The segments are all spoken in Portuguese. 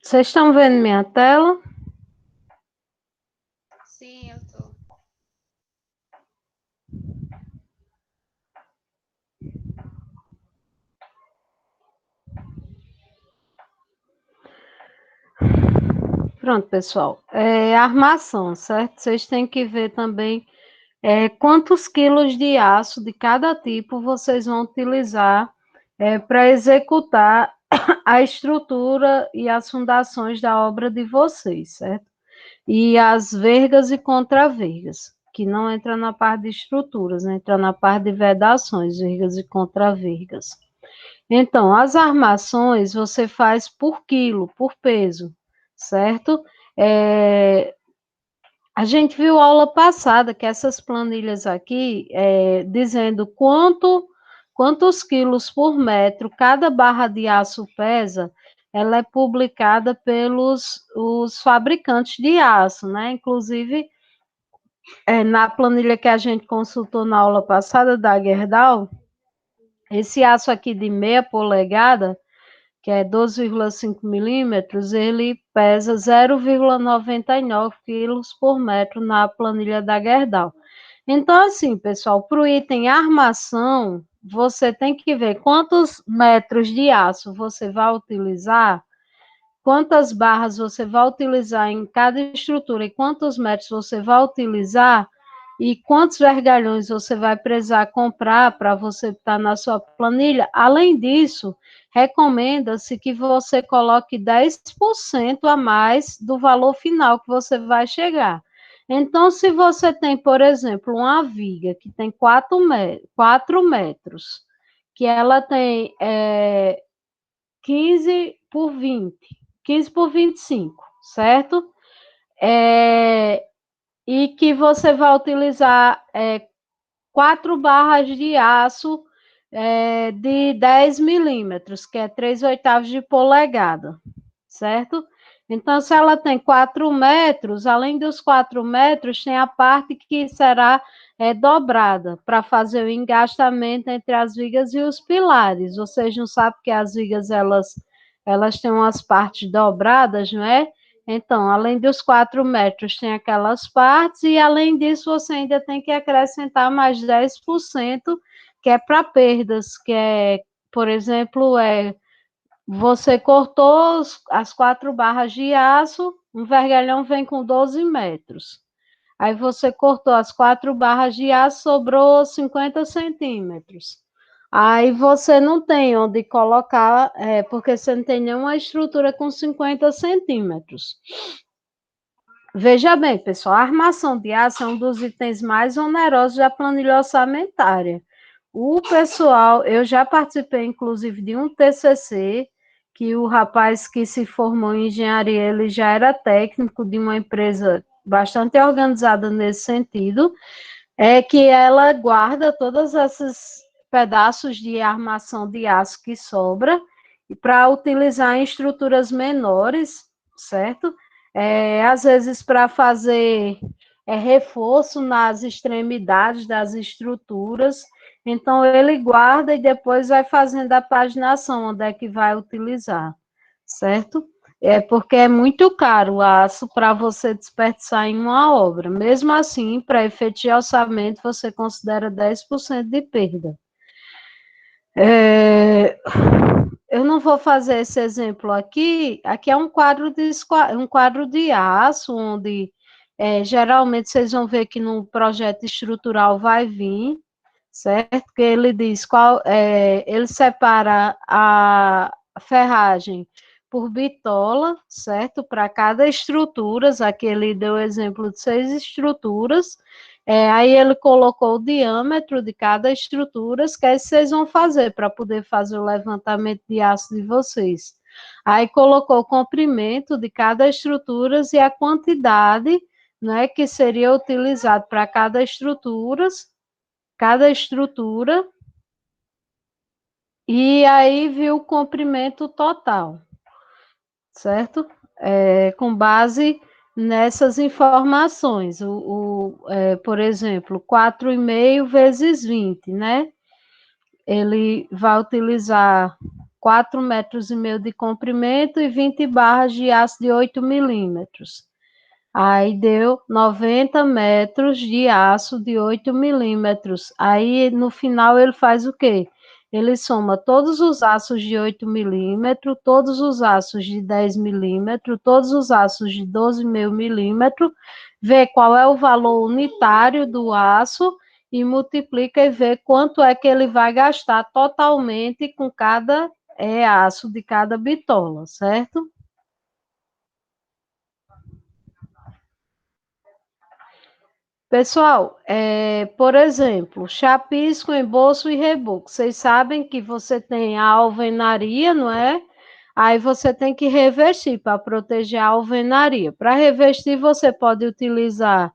Vocês estão vendo minha tela? Sim, eu tô. Pronto, pessoal. Armação, certo? Vocês têm que ver também quantos quilos de aço de cada tipo vocês vão utilizar para executar a estrutura e as fundações da obra de vocês, certo? E as vergas e contravergas, que não entra na parte de estruturas, né? Entra na parte de vedações, vergas e contravergas. Então, as armações você faz por quilo, por peso, certo? É, a gente viu aula passada que essas planilhas aqui, dizendo quantos quilos por metro cada barra de aço pesa, ela é publicada pelos os fabricantes de aço, né? Inclusive, na planilha que a gente consultou na aula passada da Gerdau, esse aço aqui de meia polegada, que é 12,5 milímetros, ele pesa 0,99 quilos por metro na planilha da Gerdau. Então, assim, pessoal, para o item armação, você tem que ver quantos metros de aço você vai utilizar, quantas barras você vai utilizar em cada estrutura e quantos metros você vai utilizar e quantos vergalhões você vai precisar comprar para você estar na sua planilha. Além disso, recomenda-se que você coloque 10% a mais do valor final que você vai chegar. Então, se você tem, por exemplo, uma viga que tem 4 metros, que ela tem 15 por 20, 15 por 25, certo? É, e que você vai utilizar 4 barras de aço de 10 milímetros, que é 3 oitavos de polegada, certo? Então, se ela tem 4 metros, além dos 4 metros, tem a parte que será dobrada para fazer o engastamento entre as vigas e os pilares. Vocês não sabem que as vigas elas têm umas partes dobradas, não é? Então, além dos 4 metros, tem aquelas partes, e além disso, você ainda tem que acrescentar mais 10%, que é para perdas, que é, por exemplo, você cortou as 4 barras de aço, um vergalhão vem com 12 metros. Aí você cortou as 4 barras de aço, sobrou 50 centímetros. Aí você não tem onde colocar, porque você não tem nenhuma estrutura com 50 centímetros. Veja bem, pessoal, a armação de aço é um dos itens mais onerosos da planilha orçamentária. O pessoal, eu já participei, inclusive, de um TCC, que o rapaz que se formou em engenharia, ele já era técnico de uma empresa bastante organizada nesse sentido, que ela guarda todos esses pedaços de armação de aço que sobra para utilizar em estruturas menores, certo? Às vezes para fazer reforço nas extremidades das estruturas. Então, ele guarda e depois vai fazendo a paginação, onde é que vai utilizar, certo? É porque é muito caro o aço para você desperdiçar em uma obra. Mesmo assim, para efeito de orçamento, você considera 10% de perda. Eu não vou fazer esse exemplo aqui. Aqui é um quadro de aço, onde geralmente vocês vão ver que no projeto estrutural vai vir, certo? Que ele diz ele separa a ferragem por bitola, certo? Para cada estrutura, aqui ele deu o exemplo de 6 estruturas, aí ele colocou o diâmetro de cada estrutura, que é isso que vocês vão fazer para poder fazer o levantamento de aço de vocês. Aí colocou o comprimento de cada estrutura e a quantidade, né, que seria utilizado para cada estrutura, e aí viu o comprimento total, certo? Com base nessas informações, por exemplo, 4,5 vezes 20, né? Ele vai utilizar 4,5 metros de comprimento e 20 barras de aço de 8 milímetros. Aí deu 90 metros de aço de 8 milímetros. Aí, no final, ele faz o quê? Ele soma todos os aços de 8 milímetros, todos os aços de 10 milímetros, todos os aços de 12,5 milímetros, vê qual é o valor unitário do aço e multiplica e vê quanto é que ele vai gastar totalmente com cada aço de cada bitola, certo? Pessoal, por exemplo, chapisco, embolso e reboco. Vocês sabem que você tem a alvenaria, não é? Aí você tem que revestir para proteger a alvenaria. Para revestir, você pode utilizar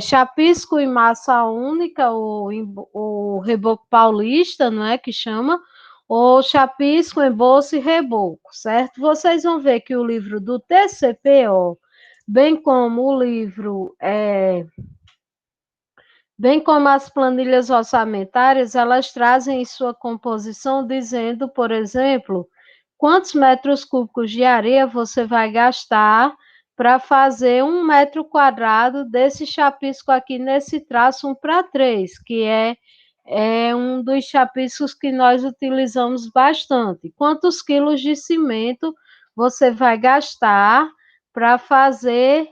chapisco e massa única, o reboco paulista, não é que chama? Ou chapisco, embolso e reboco, certo? Vocês vão ver que o livro do TCPO, bem como o livro bem como as planilhas orçamentárias, elas trazem em sua composição dizendo, por exemplo, quantos metros cúbicos de areia você vai gastar para fazer 1 metro quadrado desse chapisco aqui nesse traço 1:3, que é um dos chapiscos que nós utilizamos bastante. Quantos quilos de cimento você vai gastar para fazer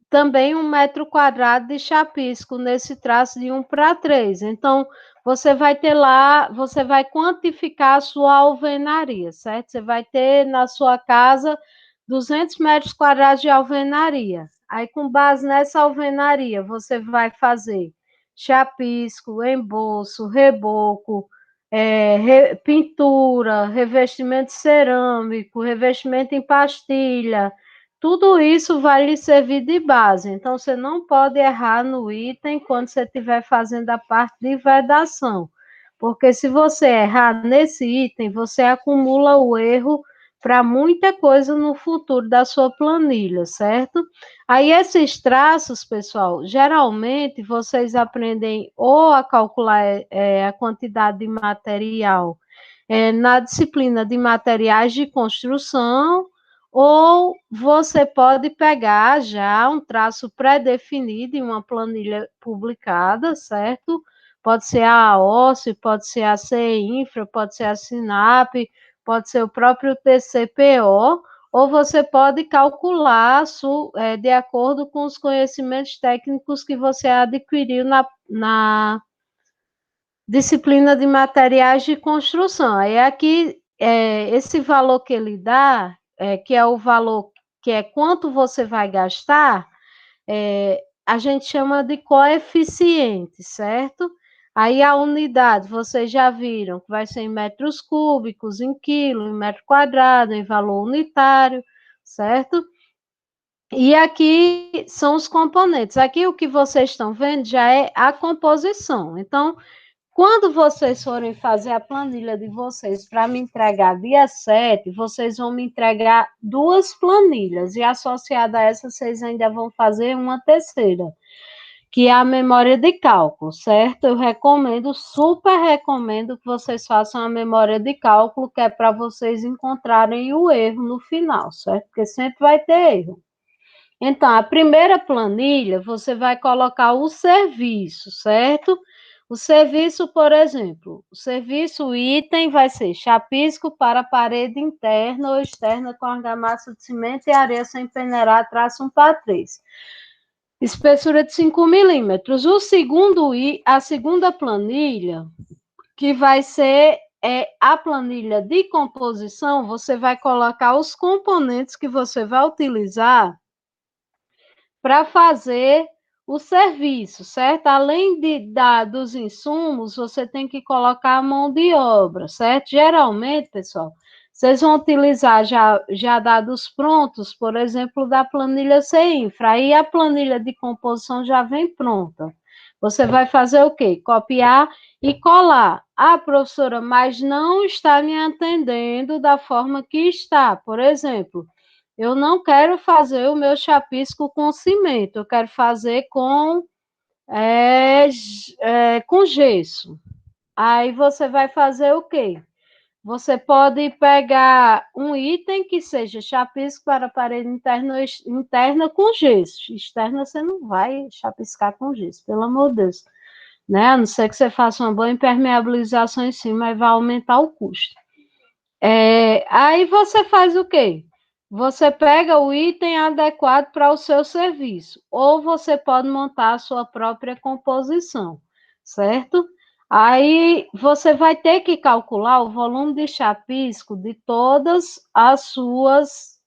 também 1 metro quadrado de chapisco nesse traço de 1:3. Então, você vai ter lá, você vai quantificar a sua alvenaria, certo? Você vai ter na sua casa 200 metros quadrados de alvenaria. Aí, com base nessa alvenaria, você vai fazer chapisco, embolso, reboco, pintura, revestimento cerâmico, revestimento em pastilha, tudo isso vai lhe servir de base, então você não pode errar no item quando você estiver fazendo a parte de vedação, porque se você errar nesse item, você acumula o erro para muita coisa no futuro da sua planilha, certo? Aí esses traços, pessoal, geralmente vocês aprendem ou a calcular a quantidade de material na disciplina de materiais de construção, ou você pode pegar já um traço pré-definido em uma planilha publicada, certo? Pode ser a AOSP, pode ser a CEINFRA, pode ser a SINAP, pode ser o próprio TCPO, ou você pode calcular de acordo com os conhecimentos técnicos que você adquiriu na disciplina de materiais de construção. Aí aqui, esse valor que ele dá, que é o valor, que é quanto você vai gastar, a gente chama de coeficiente, certo? Aí a unidade, vocês já viram, que vai ser em metros cúbicos, em quilo, em metro quadrado, em valor unitário, certo? E aqui são os componentes. Aqui o que vocês estão vendo já é a composição. Então, quando vocês forem fazer a planilha de vocês para me entregar dia 7, vocês vão me entregar 2 planilhas, e associada a essa, vocês ainda vão fazer uma terceira, que é a memória de cálculo, certo? Eu recomendo, super recomendo que vocês façam a memória de cálculo, que é para vocês encontrarem o erro no final, certo? Porque sempre vai ter erro. Então, a primeira planilha, você vai colocar o serviço, certo? O serviço, por exemplo, o serviço item vai ser chapisco para parede interna ou externa com argamassa de cimento e areia sem peneirar, traço 1:3. Espessura de 5 milímetros. A segunda planilha, que vai ser a planilha de composição, você vai colocar os componentes que você vai utilizar para fazer o serviço, certo? Além dos insumos, você tem que colocar a mão de obra, certo? Geralmente, pessoal, vocês vão utilizar já dados prontos, por exemplo, da planilha CINFRA, aí a planilha de composição já vem pronta. Você vai fazer o quê? Copiar e colar. Ah, professora, mas não está me atendendo da forma que está. Por exemplo, eu não quero fazer o meu chapisco com cimento, eu quero fazer com gesso. Aí você vai fazer o quê? Você pode pegar um item que seja chapisco para parede interna com gesso. Externa você não vai chapiscar com gesso, pelo amor de Deus. Né? A não ser que você faça uma boa impermeabilização em cima, mas vai aumentar o custo. Aí você faz o quê? Você pega o item adequado para o seu serviço, ou você pode montar a sua própria composição, certo? Aí você vai ter que calcular o volume de chapisco de todas as suas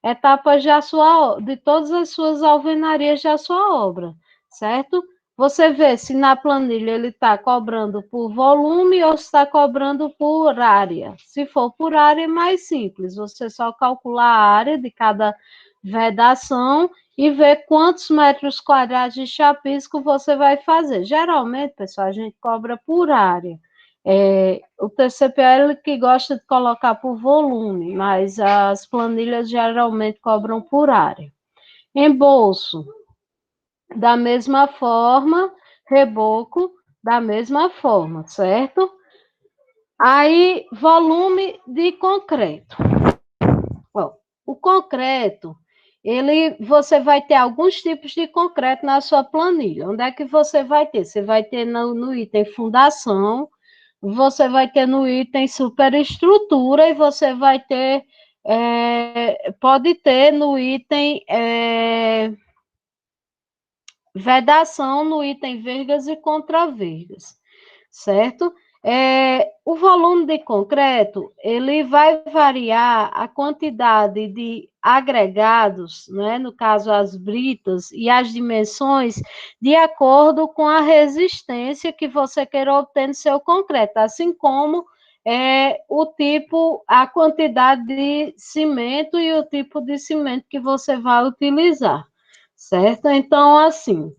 etapas de todas as suas alvenarias da sua obra, certo? Você vê se na planilha ele está cobrando por volume ou está cobrando por área. Se for por área, é mais simples. Você só calcular a área de cada vedação e ver quantos metros quadrados de chapisco você vai fazer. Geralmente, pessoal, a gente cobra por área. O TCPL que gosta de colocar por volume, mas as planilhas geralmente cobram por área. Embolso, da mesma forma, reboco, da mesma forma, certo? Aí, volume de concreto. Bom, o concreto, você vai ter alguns tipos de concreto na sua planilha. Onde é que você vai ter? Você vai ter no item fundação, você vai ter no item superestrutura e você vai ter, pode ter no item vedação no item vergas e contravergas, certo? O volume de concreto, ele vai variar a quantidade de agregados, né, no caso as britas e as dimensões, de acordo com a resistência que você queira obter no seu concreto, assim como o tipo, a quantidade de cimento e o tipo de cimento que você vai utilizar, certo? Então, assim,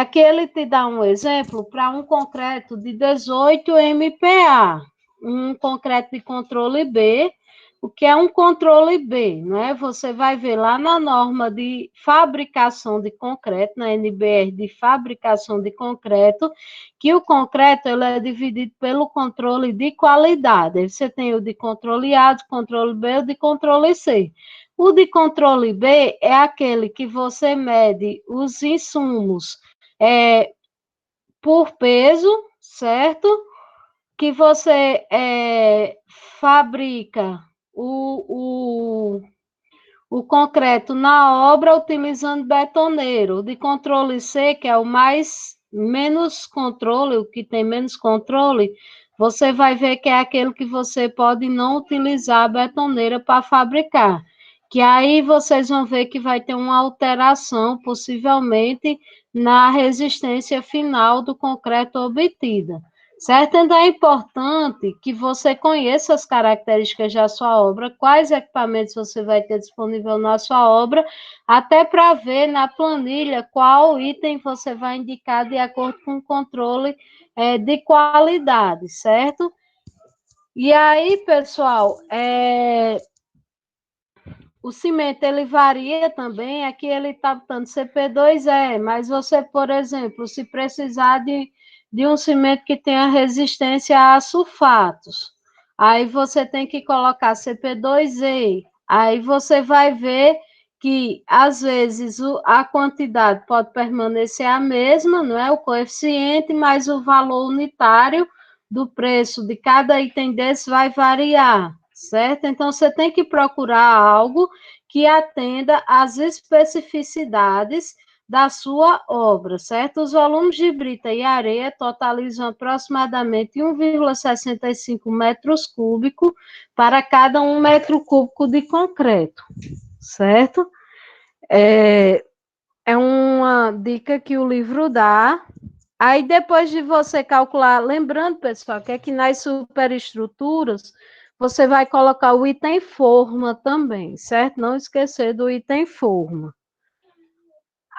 aqui ele te dá um exemplo para um concreto de 18 MPa, um concreto de controle B. O que é um controle B, né? Você vai ver lá na norma de fabricação de concreto, na NBR de fabricação de concreto, que o concreto ele é dividido pelo controle de qualidade. Aí você tem o de controle A, de controle B e o de controle C. O de controle B é aquele que você mede os insumos por peso, certo? Que você fabrica o concreto na obra utilizando betoneiro. O de controle C, que é o menos controle, o que tem menos controle, você vai ver que é aquele que você pode não utilizar a betoneira para fabricar. Que aí vocês vão ver que vai ter uma alteração, possivelmente, na resistência final do concreto obtida. Certo? Então, é importante que você conheça as características da sua obra, quais equipamentos você vai ter disponível na sua obra, até para ver na planilha qual item você vai indicar de acordo com o controle de qualidade, certo? E aí, pessoal, o cimento, ele varia também, aqui ele está botando CP2E, mas você, por exemplo, se precisar de um cimento que tenha resistência a sulfatos, aí você tem que colocar CP2E, aí você vai ver que, às vezes, a quantidade pode permanecer a mesma, não é? O coeficiente, mas o valor unitário do preço de cada item desse vai variar, certo? Então, você tem que procurar algo que atenda às especificidades da sua obra, certo? Os volumes de brita e areia totalizam aproximadamente 1,65 metros cúbicos para cada 1 metro cúbico de concreto, certo? É uma dica que o livro dá. Aí, depois de você calcular, lembrando, pessoal, que aqui nas superestruturas, você vai colocar o item forma também, certo? Não esquecer do item forma.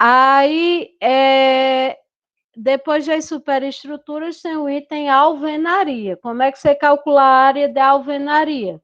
Aí, depois das superestruturas, tem o item alvenaria. Como é que você calcula a área da alvenaria?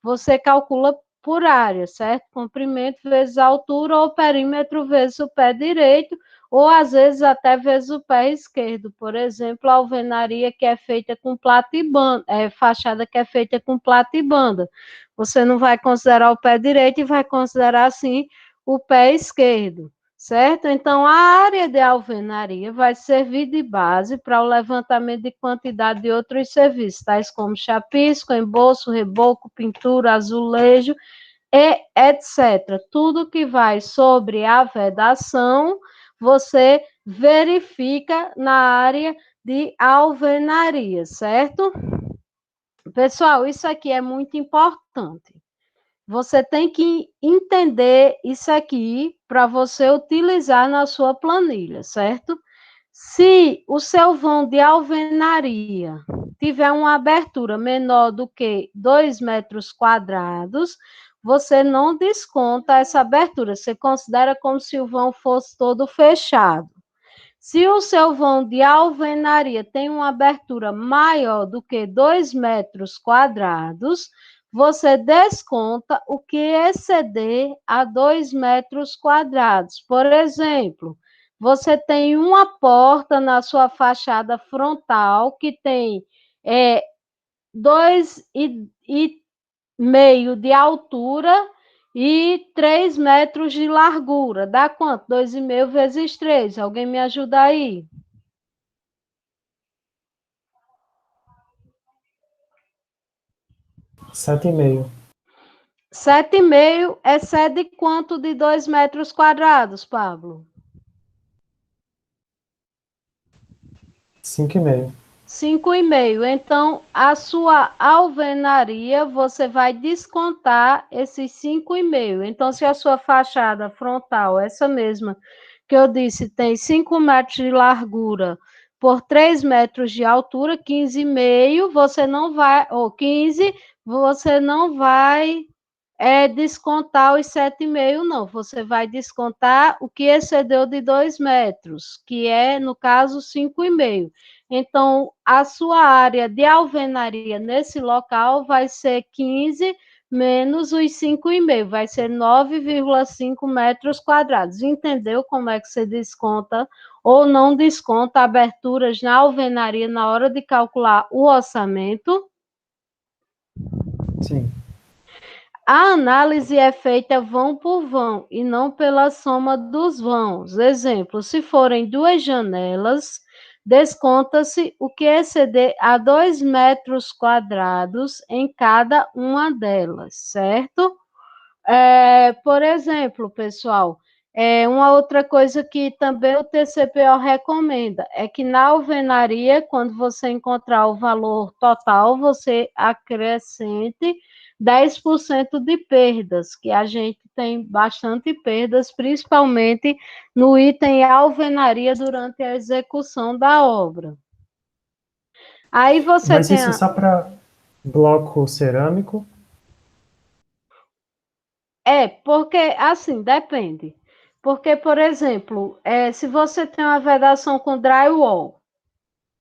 Você calcula por área, certo? Comprimento vezes altura ou perímetro vezes o pé direito, ou às vezes até vezes o pé esquerdo. Por exemplo, a alvenaria que é feita com plata e banda, fachada que é feita com plata e banda. Você não vai considerar o pé direito e vai considerar, sim, o pé esquerdo, certo? Então, a área de alvenaria vai servir de base para o levantamento de quantidade de outros serviços, tais como chapisco, embolso, reboco, pintura, azulejo, e etc. Tudo que vai sobre a vedação, você verifica na área de alvenaria, certo? Pessoal, isso aqui é muito importante. Você tem que entender isso aqui para você utilizar na sua planilha, certo? Se o seu vão de alvenaria tiver uma abertura menor do que 2 metros quadrados, você não desconta essa abertura, você considera como se o vão fosse todo fechado. Se o seu vão de alvenaria tem uma abertura maior do que 2 metros quadrados, você desconta o que exceder a 2 metros quadrados. Por exemplo, você tem uma porta na sua fachada frontal que tem 2,5 de altura e 3 metros de largura. Dá quanto? 2,5 vezes 3. Alguém me ajuda aí? 7,5. 7,5 excede quanto de 2 metros quadrados, Pablo? 5,5. 5,5. Então, a sua alvenaria, você vai descontar esses 5,5. Então, se a sua fachada frontal, essa mesma que eu disse, tem 5 metros de largura por 3 metros de altura, 15,5, você não vai, ou 15, você não vai descontar os 7,5, não. Você vai descontar o que excedeu de 2 metros, que é, no caso, 5,5. Então, a sua área de alvenaria nesse local vai ser 15 menos os 5,5, vai ser 9,5 metros quadrados. Entendeu como é que você desconta ou não desconta aberturas na alvenaria na hora de calcular o orçamento? Sim. A análise é feita vão por vão e não pela soma dos vãos. Exemplo, se forem 2 janelas, desconta-se o que exceder a 2 metros quadrados em cada uma delas, certo? Por exemplo, pessoal, uma outra coisa que também o TCPO recomenda é que na alvenaria, quando você encontrar o valor total, você acrescente 10% de perdas, que a gente tem bastante perdas, principalmente no item alvenaria durante a execução da obra. Aí você Mas tem isso só para bloco cerâmico? porque, assim, depende. Porque, por exemplo, se você tem uma vedação com drywall,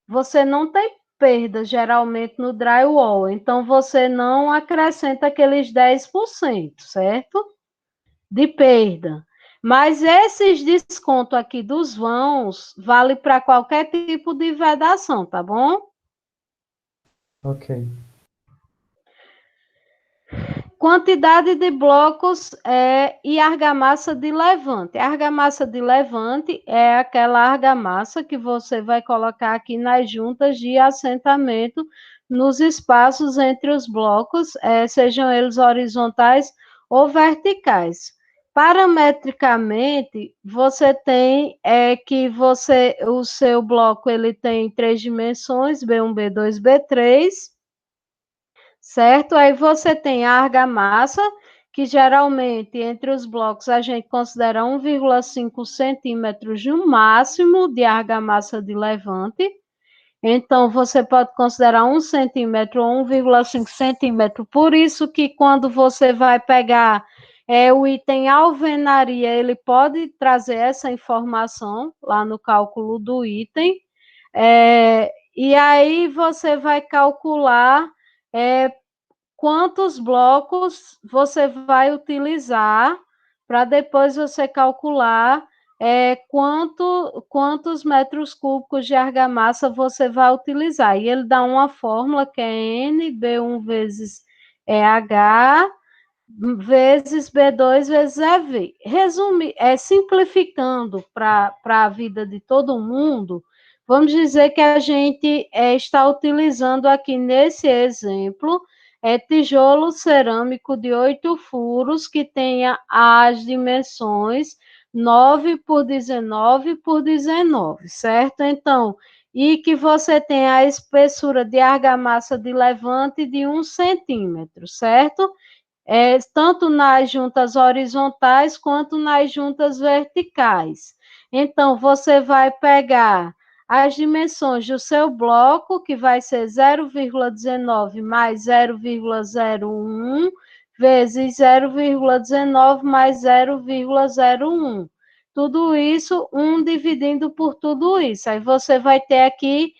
você não tem perda geralmente no drywall, então você não acrescenta aqueles 10%, certo? De perda. Mas esses descontos aqui dos vãos vale para qualquer tipo de vedação, tá bom? Ok. Quantidade de blocos e argamassa de levante. A argamassa de levante é aquela argamassa que você vai colocar aqui nas juntas de assentamento, nos espaços entre os blocos, sejam eles horizontais ou verticais. Parametricamente, você tem que o seu bloco ele tem 3 dimensões, B1, B2, B3, certo? Aí você tem a argamassa, que geralmente entre os blocos a gente considera 1,5 centímetros no máximo de argamassa de levante. Então, você pode considerar 1 centímetro ou 1,5 centímetro. Por isso que quando você vai pegar o item alvenaria, ele pode trazer essa informação lá no cálculo do item. E aí você vai calcular quantos blocos você vai utilizar para depois você calcular quantos metros cúbicos de argamassa você vai utilizar. E ele dá uma fórmula que é NB1 vezes H vezes B2 vezes EV. Simplificando para a vida de todo mundo, vamos dizer que a gente está utilizando aqui nesse exemplo tijolo cerâmico de 8 furos que tenha as dimensões 9 por 19 por 19, certo? Então, e que você tenha a espessura de argamassa de levante de 1 centímetro, certo? Tanto nas juntas horizontais quanto nas juntas verticais. Então, você vai pegar as dimensões do seu bloco, que vai ser 0,19 mais 0,01 vezes 0,19 mais 0,01. Tudo isso, 1 dividindo por tudo isso. Aí você vai ter aqui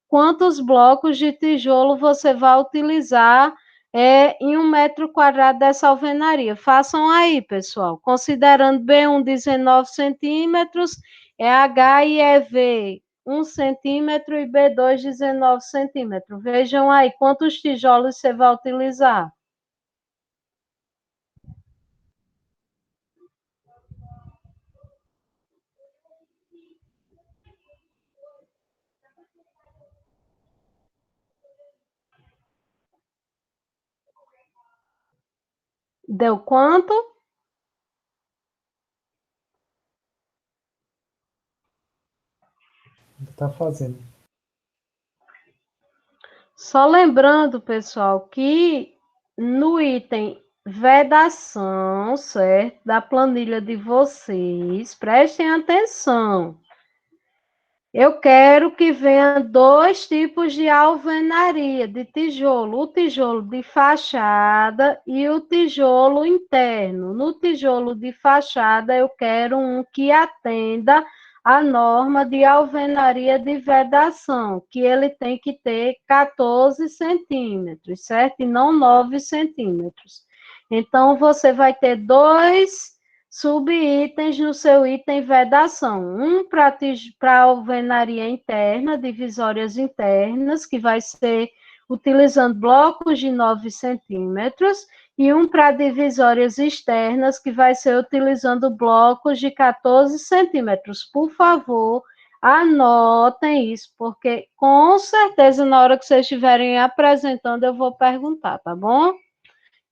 quantos blocos de tijolo você vai utilizar em 1 metro quadrado dessa alvenaria. Façam aí, pessoal. Considerando B1 19 centímetros, H e EV 1 centímetro e B2 19 centímetros. Vejam aí quantos tijolos você vai utilizar. Deu quanto? Tá fazendo. Só lembrando, pessoal, que no item vedação, certo? Da planilha de vocês, prestem atenção. Eu quero que venha 2 tipos de alvenaria de tijolo, o tijolo de fachada e o tijolo interno. No tijolo de fachada, eu quero um que atenda à norma de alvenaria de vedação, que ele tem que ter 14 centímetros, certo? E não 9 centímetros. Então, você vai ter 2 subitens no seu item vedação. Um para alvenaria interna, divisórias internas, que vai ser utilizando blocos de 9 centímetros, e um para divisórias externas, que vai ser utilizando blocos de 14 centímetros. Por favor, anotem isso, porque com certeza na hora que vocês estiverem apresentando, eu vou perguntar, tá bom?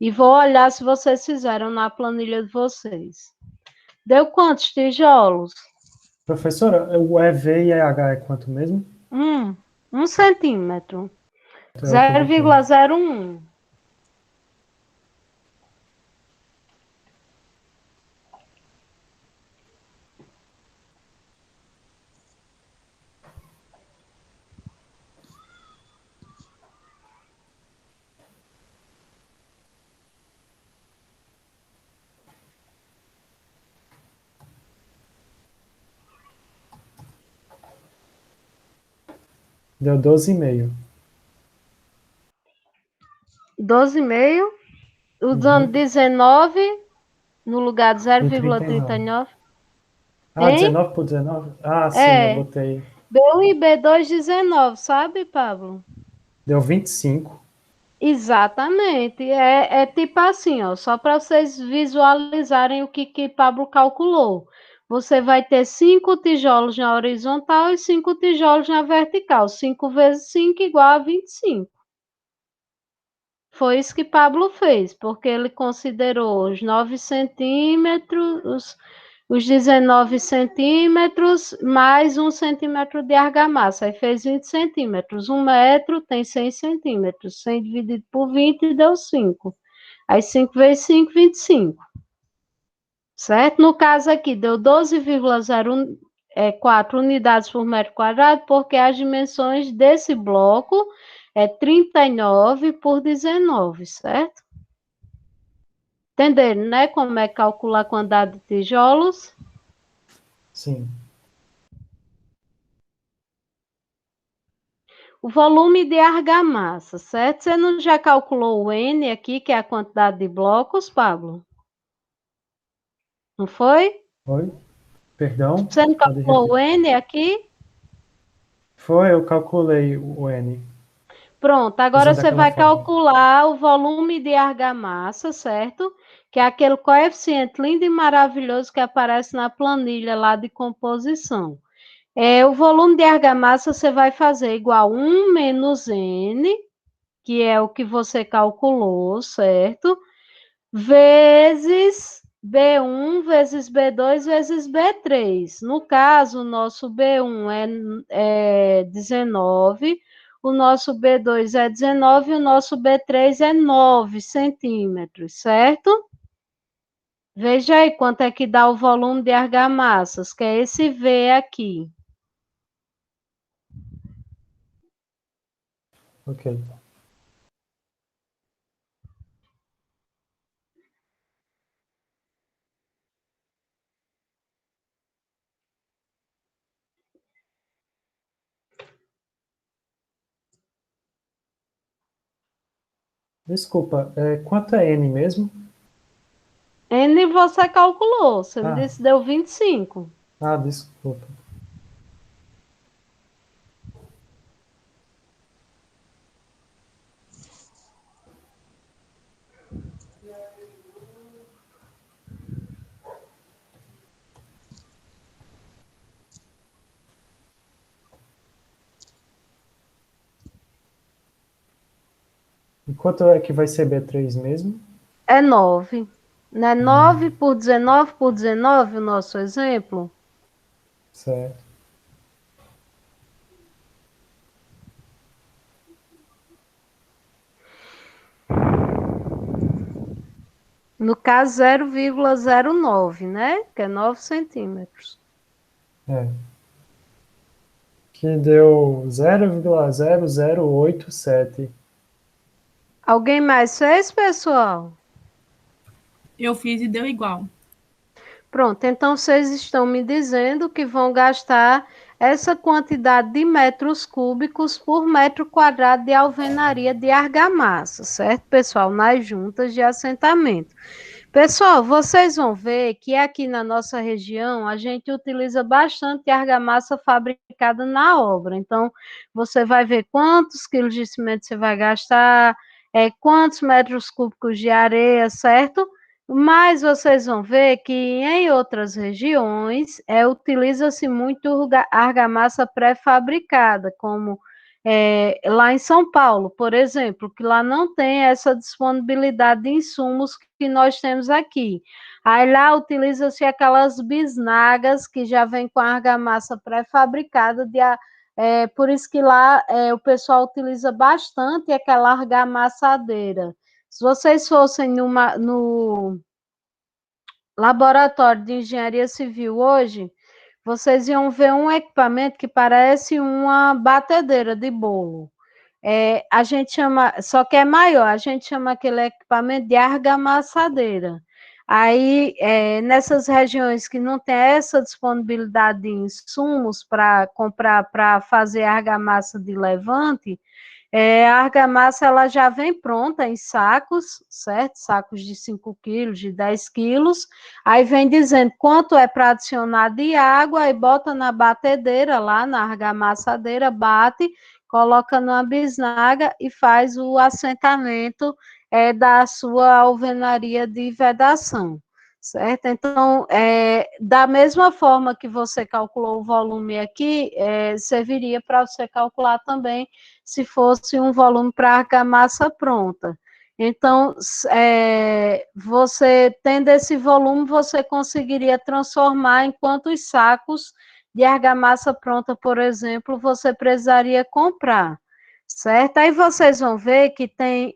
E vou olhar se vocês fizeram na planilha de vocês. Deu quantos tijolos? Professora, o EV e EH é quanto mesmo? 1 centímetro. É o que eu botei. 0,01. Deu 12,5. 12,5. Usando 19 no lugar de E 39. 0,39. Ah, Hein? 19 por 19? Ah, sim, eu É. botei. B1 e B2, 19, sabe, Pablo? Deu 25. Exatamente. É tipo assim, ó, só para vocês visualizarem o que Pablo calculou. Você vai ter 5 tijolos na horizontal e 5 tijolos na vertical. 5 vezes 5 igual a 25. Foi isso que Pablo fez, porque ele considerou os 9 centímetros, os 19 centímetros, mais 1 centímetro de argamassa. Aí fez 20 centímetros. 1 metro tem 100 centímetros. 100 dividido por 20 deu 5. Aí 5 vezes 5, 25. Certo? No caso aqui, deu 12,04 unidades por metro quadrado, porque as dimensões desse bloco é 39 por 19, certo? Entenderam, né? Como é calcular a quantidade de tijolos? Sim. O volume de argamassa, certo? Você não já calculou o N aqui, que é a quantidade de blocos, Pablo? Não foi? Oi? Perdão? Você não Pode calculou o repetir. N aqui? Foi, eu calculei o N, Pronto, agora usando você aquela vai fórmula. calcular o volume de argamassa, certo? Que é aquele coeficiente lindo e maravilhoso que aparece na planilha lá de composição. O volume de argamassa você vai fazer igual 1 menos N, que é o que você calculou, certo? Vezes B1 vezes B2 vezes B3. No caso, o nosso B1 é 19, o nosso B2 é 19 e o nosso B3 é 9 centímetros, certo? Veja aí quanto é que dá o volume de argamassas, que é esse V aqui. Ok. Desculpa, quanto é N mesmo? N você calculou, você me Ah, disse deu 25. desculpa. E quanto é que vai ser B3 mesmo? É 9. Não é 9 por 19 o nosso exemplo? Certo. No caso, 0,09, né? Que é 9 centímetros. É. Que deu 0,0087. Alguém mais fez, pessoal? Eu fiz e deu igual. Pronto, então vocês estão me dizendo que vão gastar essa quantidade de metros cúbicos por metro quadrado de alvenaria de argamassa, certo, pessoal? Nas juntas de assentamento. Pessoal, vocês vão ver que aqui na nossa região a gente utiliza bastante argamassa fabricada na obra. Então, você vai ver quantos quilos de cimento você vai gastar, quantos metros cúbicos de areia, certo? Mas vocês vão ver que em outras regiões utiliza-se muito argamassa pré-fabricada, como lá em São Paulo, por exemplo, que lá não tem essa disponibilidade de insumos que nós temos aqui. Aí lá utiliza-se aquelas bisnagas que já vem com a argamassa pré-fabricada, por isso que lá o pessoal utiliza bastante aquela argamassadeira. Se vocês fossem no laboratório de engenharia civil hoje, vocês iam ver um equipamento que parece uma batedeira de bolo. A gente chama, só que é maior, a gente chama aquele equipamento de argamassadeira. Aí, nessas regiões que não tem essa disponibilidade de insumos para comprar, para fazer argamassa de levante, a argamassa ela já vem pronta em sacos, certo? Sacos de 5 quilos, de 10 quilos. Aí vem dizendo quanto é para adicionar de água, aí bota na batedeira, lá na argamassadeira, bate, coloca numa bisnaga e faz o assentamento da sua alvenaria de vedação, certo? Então, da mesma forma que você calculou o volume aqui, serviria para você calcular também se fosse um volume para argamassa pronta. Então, você tendo esse volume, você conseguiria transformar em quantos sacos de argamassa pronta, por exemplo, você precisaria comprar, certo? Aí vocês vão ver que tem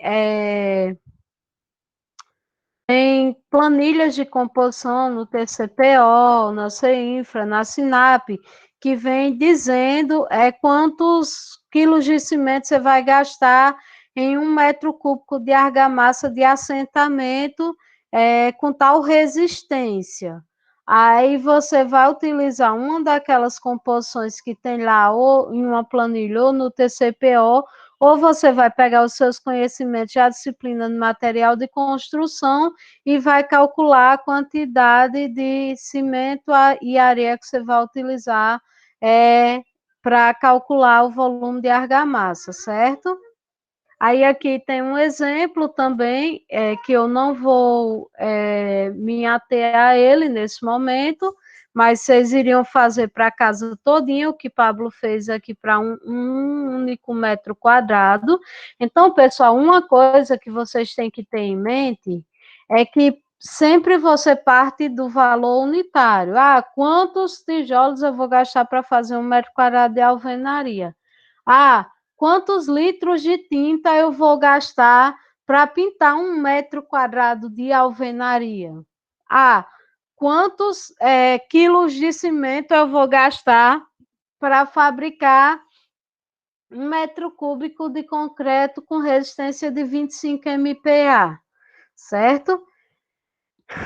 planilhas de composição no TCPO, na CINFRA, na SINAP, que vem dizendo quantos quilos de cimento você vai gastar em 1 metro cúbico de argamassa de assentamento com tal resistência. Aí você vai utilizar uma daquelas composições que tem lá, ou em uma planilha, ou no TCPO, ou você vai pegar os seus conhecimentos da disciplina de material de construção e vai calcular a quantidade de cimento e areia que você vai utilizar para calcular o volume de argamassa, certo? Aí aqui tem um exemplo também, que eu não vou me ater a ele nesse momento, mas vocês iriam fazer para a casa todinha, o que Pablo fez aqui para um único metro quadrado. Então, pessoal, uma coisa que vocês têm que ter em mente é que sempre você parte do valor unitário. Ah, quantos tijolos eu vou gastar para fazer um metro quadrado de alvenaria? Ah, quantos litros de tinta eu vou gastar para pintar um metro quadrado de alvenaria? Ah, quantos quilos de cimento eu vou gastar para fabricar um metro cúbico de concreto com resistência de 25 MPa, certo?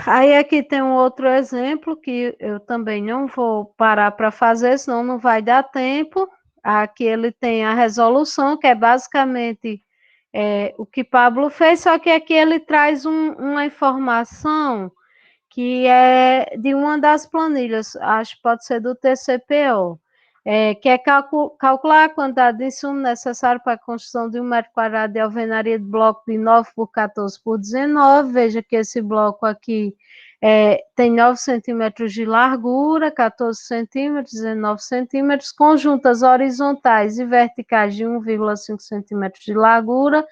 Aí aqui tem um outro exemplo que eu também não vou parar para fazer, senão não vai dar tempo. Aqui ele tem a resolução, que é basicamente o que Pablo fez, só que aqui ele traz uma informação que é de uma das planilhas, acho que pode ser do TCPO, que é calcular a quantidade de insumo necessário para a construção de um metro quadrado de alvenaria de bloco de 9 por 14 por 19. Veja que esse bloco aqui tem 9 centímetros de largura, 14 centímetros, 19 centímetros, conjuntas horizontais e verticais de 1,5 centímetros de largura.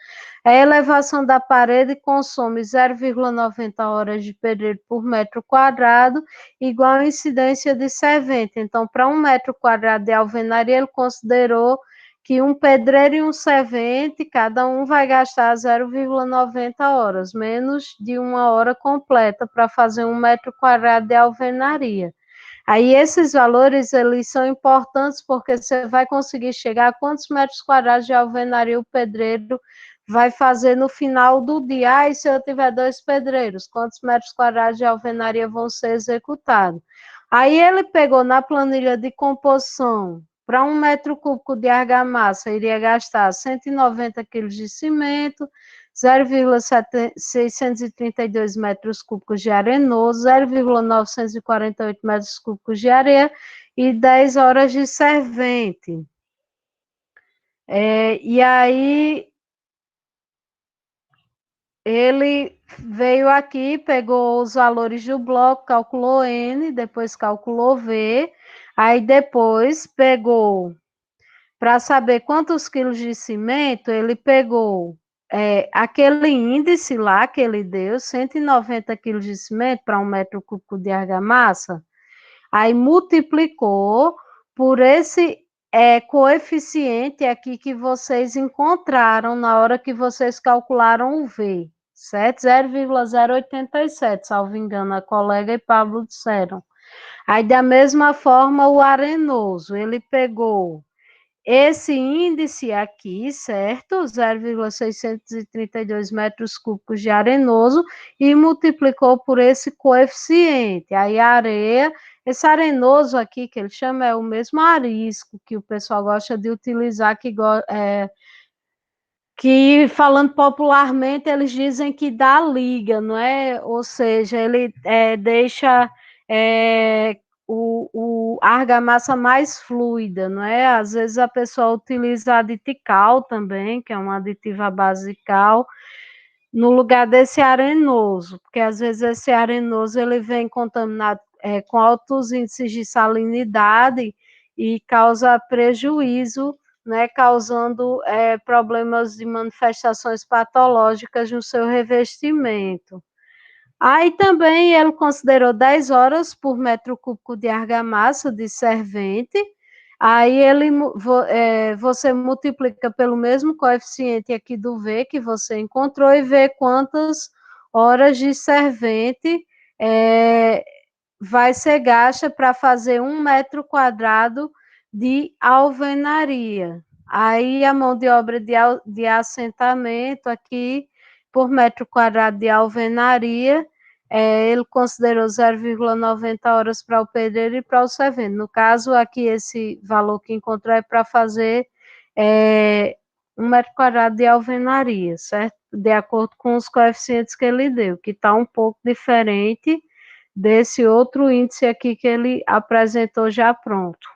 A elevação da parede consome 0,90 horas de pedreiro por metro quadrado, igual à incidência de servente. Então, para um metro quadrado de alvenaria, ele considerou que um pedreiro e um servente, cada um vai gastar 0,90 horas, menos de uma hora completa para fazer um metro quadrado de alvenaria. Aí esses valores, eles são importantes porque você vai conseguir chegar a quantos metros quadrados de alvenaria o pedreiro vai fazer no final do dia. E se eu tiver 2 pedreiros, quantos metros quadrados de alvenaria vão ser executados? Aí ele pegou na planilha de composição, para 1 metro cúbico de argamassa, iria gastar 190 quilos de cimento, 0,632 metros cúbicos de arenoso, 0,948 metros cúbicos de areia e 10 horas de servente. E aí, ele veio aqui, pegou os valores do bloco, calculou N, depois calculou V, aí depois pegou, para saber quantos quilos de cimento, ele pegou aquele índice lá que ele deu, 190 quilos de cimento para 1 metro cúbico de argamassa, aí multiplicou por esse coeficiente aqui que vocês encontraram na hora que vocês calcularam o V, certo? 0,087, salvo engano, a colega e Pablo disseram. Aí, da mesma forma, o arenoso, ele pegou esse índice aqui, certo? 0,632 metros cúbicos de arenoso e multiplicou por esse coeficiente. Aí a areia, esse arenoso aqui que ele chama é o mesmo arisco que o pessoal gosta de utilizar, que falando popularmente eles dizem que dá liga, não é? Ou seja, ele deixa a argamassa mais fluida, não é? Às vezes a pessoa utiliza aditical também, que é um aditivo à base de cal, no lugar desse arenoso, porque às vezes esse arenoso ele vem contaminado com altos índices de salinidade e causa prejuízo, né, causando problemas de manifestações patológicas no seu revestimento. Aí também ele considerou 10 horas por metro cúbico de argamassa de servente. Aí você multiplica pelo mesmo coeficiente aqui do V que você encontrou e vê quantas horas de servente vai ser gasta para fazer 1 metro quadrado de alvenaria. Aí a mão de obra de assentamento aqui por metro quadrado de alvenaria, ele considerou 0,90 horas para o pedreiro e para o servente. No caso, aqui esse valor que encontrou é para fazer um metro quadrado de alvenaria, certo? De acordo com os coeficientes que ele deu, que está um pouco diferente desse outro índice aqui que ele apresentou já pronto.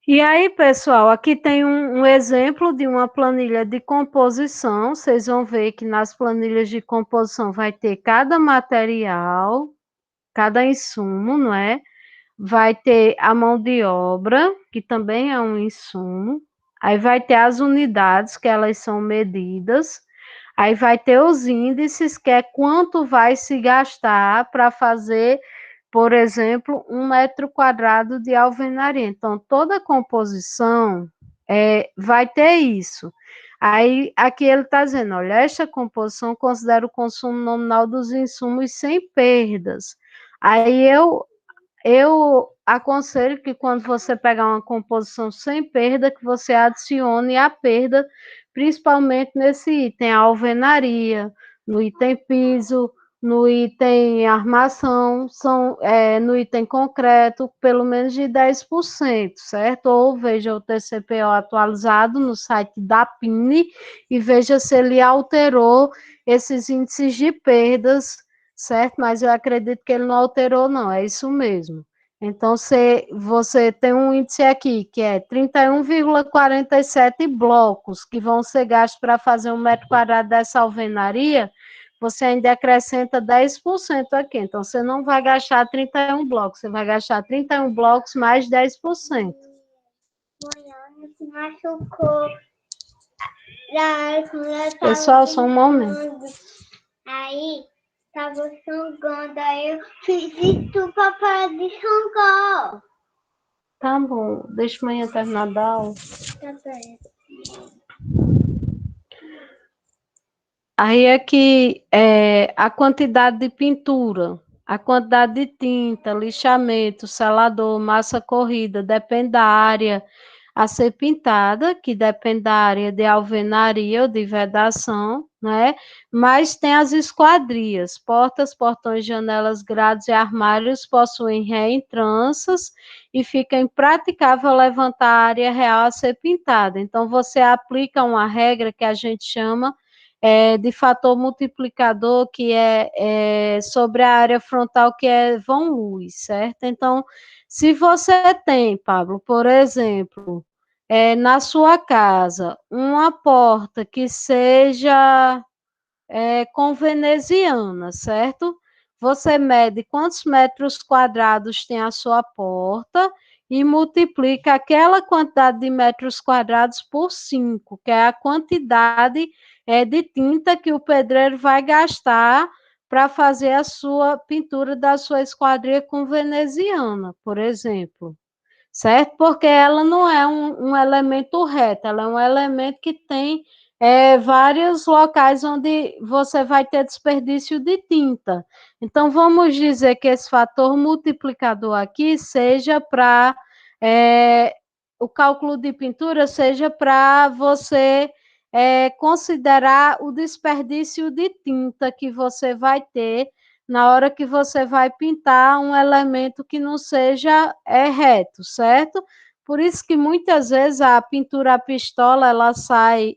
E aí, pessoal, aqui tem um exemplo de uma planilha de composição. Vocês vão ver que nas planilhas de composição vai ter cada material, cada insumo, não é? Vai ter a mão de obra, que também é um insumo. Aí vai ter as unidades, que elas são medidas. Aí vai ter os índices, que é quanto vai se gastar para fazer, por exemplo, 1 metro quadrado de alvenaria. Então, toda composição vai ter isso. Aí, aqui ele está dizendo, olha, esta composição considera o consumo nominal dos insumos sem perdas. Aí eu aconselho que quando você pegar uma composição sem perda, que você adicione a perda, principalmente nesse item, a alvenaria, no item piso, no item armação, no item concreto, pelo menos de 10%, certo? Ou veja o TCPO atualizado no site da PINE e veja se ele alterou esses índices de perdas, certo? Mas eu acredito que ele não alterou, não, é isso mesmo. Então, você tem um índice aqui, que é 31,47 blocos, que vão ser gastos para fazer 1 metro quadrado dessa alvenaria, você ainda acrescenta 10% aqui. Então, você não vai gastar 31 blocos, você vai gastar 31 blocos mais 10%. Se machucou. Pessoal, só um momento. Aí, tava sangando, aí eu fiz isso pra parar de sangar. Tá bom, deixa amanhã terminar da aula. Tá bem. Aí aqui a quantidade de pintura, a quantidade de tinta, lixamento, selador, massa corrida, depende da área a ser pintada, que depende da área de alvenaria ou de vedação, né? Mas tem as esquadrias, portas, portões, janelas, grades e armários possuem reentranças e fica impraticável levantar a área real a ser pintada. Então, você aplica uma regra que a gente chama de fator multiplicador, que é sobre a área frontal, que é vão luz, certo? Então, se você tem, Pablo, por exemplo, na sua casa, uma porta que seja com veneziana, certo? Você mede quantos metros quadrados tem a sua porta e multiplica aquela quantidade de metros quadrados por 5, que é a quantidade de tinta que o pedreiro vai gastar para fazer a sua pintura da sua esquadria com veneziana, por exemplo, certo? Porque ela não é um elemento reto, ela é um elemento que tem vários locais onde você vai ter desperdício de tinta. Então, vamos dizer que esse fator multiplicador aqui seja para o cálculo de pintura, seja para você considerar o desperdício de tinta que você vai ter na hora que você vai pintar um elemento que não seja reto, certo? Por isso que muitas vezes a pintura à pistola, ela sai,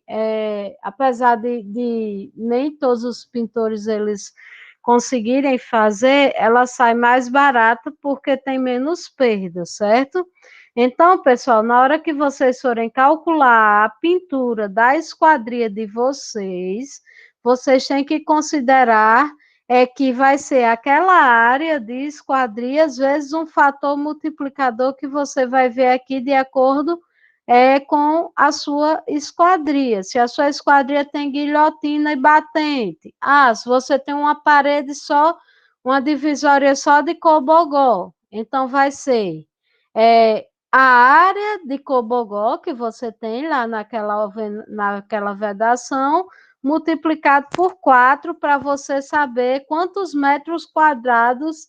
apesar de nem todos os pintores eles conseguirem fazer, ela sai mais barata porque tem menos perda, certo? Então, pessoal, na hora que vocês forem calcular a pintura da esquadria de vocês, vocês têm que considerar que vai ser aquela área de esquadrias vezes um fator multiplicador que você vai ver aqui de acordo com a sua esquadria. Se a sua esquadria tem guilhotina e batente, se você tem uma parede só, uma divisória só de cobogó, então vai ser a área de cobogó que você tem lá naquela vedação, multiplicado por 4 para você saber quantos metros quadrados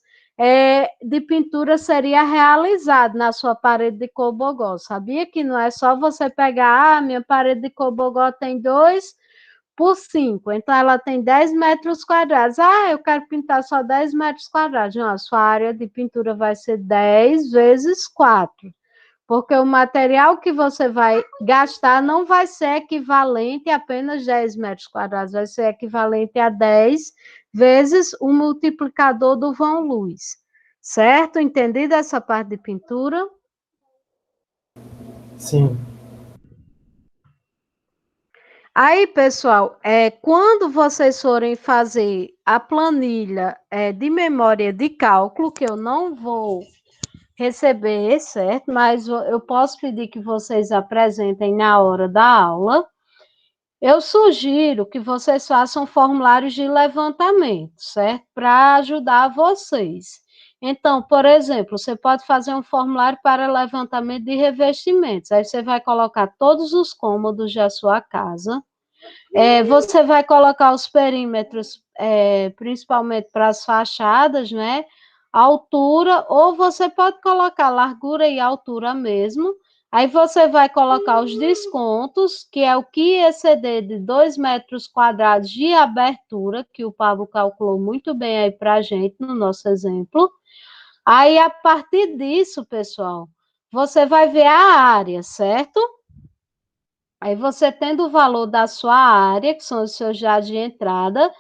de pintura seria realizado na sua parede de cobogó. Sabia que não é só você pegar, minha parede de cobogó tem 2 por 5, então ela tem 10 metros quadrados. Eu quero pintar só 10 metros quadrados. Não, a sua área de pintura vai ser 10 vezes 4. porque o material que você vai gastar não vai ser equivalente a apenas 10 metros quadrados, vai ser equivalente a 10 vezes o multiplicador do vão luz, certo? Entendido essa parte de pintura? Sim. Aí, pessoal, quando vocês forem fazer a planilha de memória de cálculo, que eu não vou receber, certo? Mas eu posso pedir que vocês apresentem na hora da aula. Eu sugiro que vocês façam formulários de levantamento, certo? Para ajudar vocês. Então, por exemplo, você pode fazer um formulário para levantamento de revestimentos. Aí você vai colocar todos os cômodos da sua casa. Você vai colocar os perímetros, principalmente para as fachadas, né? Altura, ou você pode colocar largura e altura mesmo. Aí você vai colocar os descontos, que é o que exceder de 2 metros quadrados de abertura, que o Pablo calculou muito bem aí para a gente, no nosso exemplo. Aí, a partir disso, pessoal, você vai ver a área, certo? Aí você tendo o valor da sua área, que são os seus dados de entrada,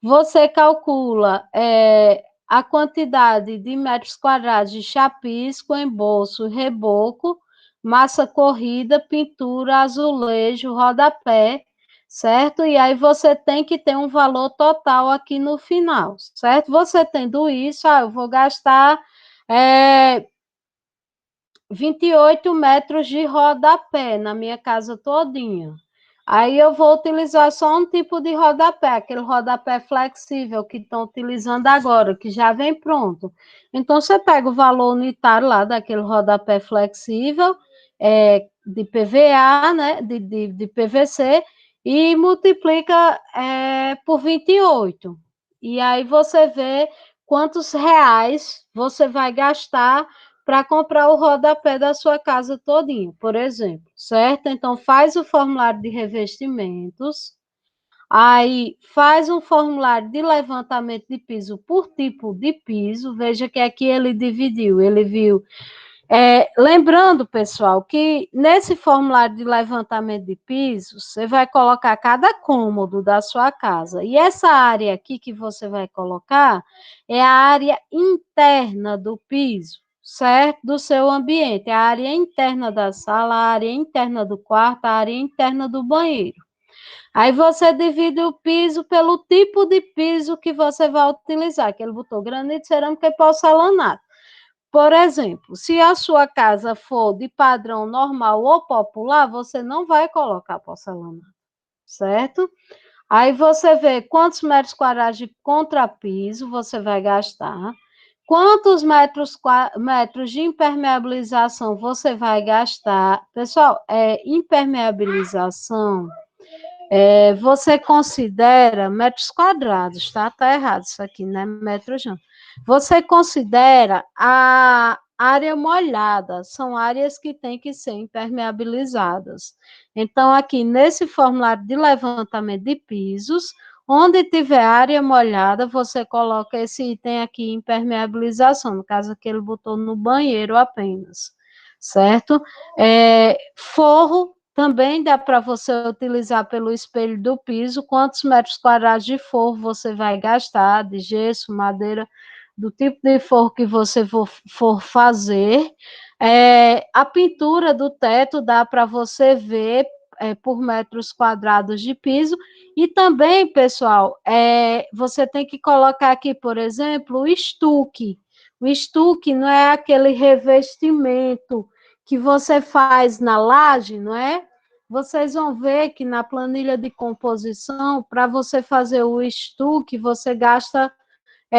você calcula a quantidade de metros quadrados de chapisco, embolso, reboco, massa corrida, pintura, azulejo, rodapé, certo? E aí você tem que ter um valor total aqui no final, certo? Você tendo isso, eu vou gastar 28 metros de rodapé na minha casa todinha. Aí eu vou utilizar só um tipo de rodapé, aquele rodapé flexível que estão utilizando agora, que já vem pronto. Então, você pega o valor unitário lá daquele rodapé flexível, de PVA, né, de PVC, e multiplica por 28. E aí você vê quantos reais você vai gastar para comprar o rodapé da sua casa todinho, por exemplo, certo? Então, faz o formulário de revestimentos, aí faz um formulário de levantamento de piso por tipo de piso, veja que aqui ele dividiu, ele viu. Lembrando, pessoal, que nesse formulário de levantamento de piso, você vai colocar cada cômodo da sua casa. E essa área aqui que você vai colocar é a área interna do piso, certo? Do seu ambiente. A área interna da sala, a área interna do quarto, a área interna do banheiro. Aí você divide o piso pelo tipo de piso que você vai utilizar, que ele botou granito, cerâmica e porcelanato. Por exemplo, se a sua casa for de padrão normal ou popular, você não vai colocar porcelanato, certo? Aí você vê quantos metros quadrados de contrapiso você vai gastar, quantos metros de impermeabilização você vai gastar. Pessoal, impermeabilização, você considera metros quadrados, tá? Tá errado isso aqui, não é metros não. Você considera a área molhada, são áreas que têm que ser impermeabilizadas. Então, aqui nesse formulário de levantamento de pisos, onde tiver área molhada, você coloca esse item aqui, impermeabilização, no caso aqui ele botou no banheiro apenas, certo? Forro, também dá para você utilizar pelo espelho do piso, quantos metros quadrados de forro você vai gastar, de gesso, madeira, do tipo de forro que você for fazer. A pintura do teto dá para você ver por metros quadrados de piso. E também, pessoal, você tem que colocar aqui, por exemplo, o estuque. O estuque não é aquele revestimento que você faz na laje, não é? Vocês vão ver que na planilha de composição, para você fazer o estuque, você gasta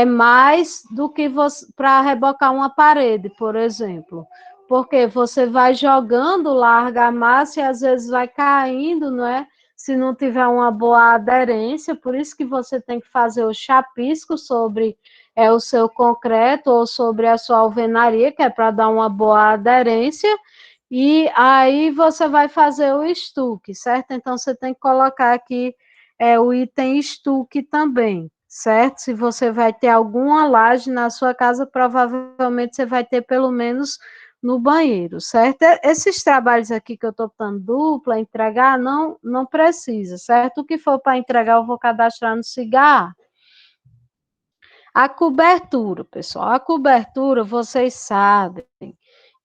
mais do que para rebocar uma parede, por exemplo. Porque você vai jogando lá a argamassa e às vezes vai caindo, não é? Se não tiver uma boa aderência, por isso que você tem que fazer o chapisco sobre o seu concreto ou sobre a sua alvenaria, que é para dar uma boa aderência. E aí você vai fazer o estuque, certo? Então você tem que colocar aqui o item estuque também, certo? Se você vai ter alguma laje na sua casa, provavelmente você vai ter pelo menos no banheiro, certo? Esses trabalhos aqui que eu estou botando dupla, entregar, não precisa, certo? O que for para entregar, eu vou cadastrar no Cigar. A cobertura, pessoal, a cobertura, vocês sabem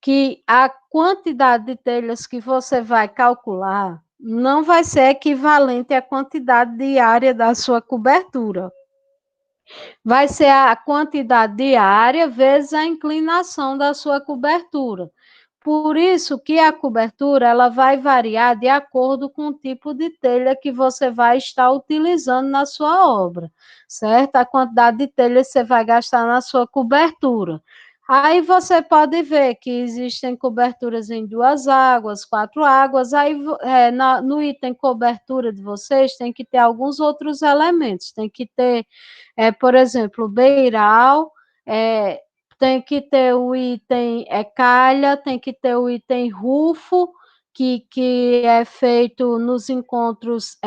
que a quantidade de telhas que você vai calcular não vai ser equivalente à quantidade de área da sua cobertura. Vai ser a quantidade de área vezes a inclinação da sua cobertura. Por isso que a cobertura ela vai variar de acordo com o tipo de telha que você vai estar utilizando na sua obra, certo? A quantidade de telha que você vai gastar na sua cobertura. Aí você pode ver que existem coberturas em 2 águas, 4 águas, aí no item cobertura de vocês tem que ter alguns outros elementos, tem que ter, por exemplo, beiral, tem que ter o item calha, tem que ter o item rufo, que é feito nos encontros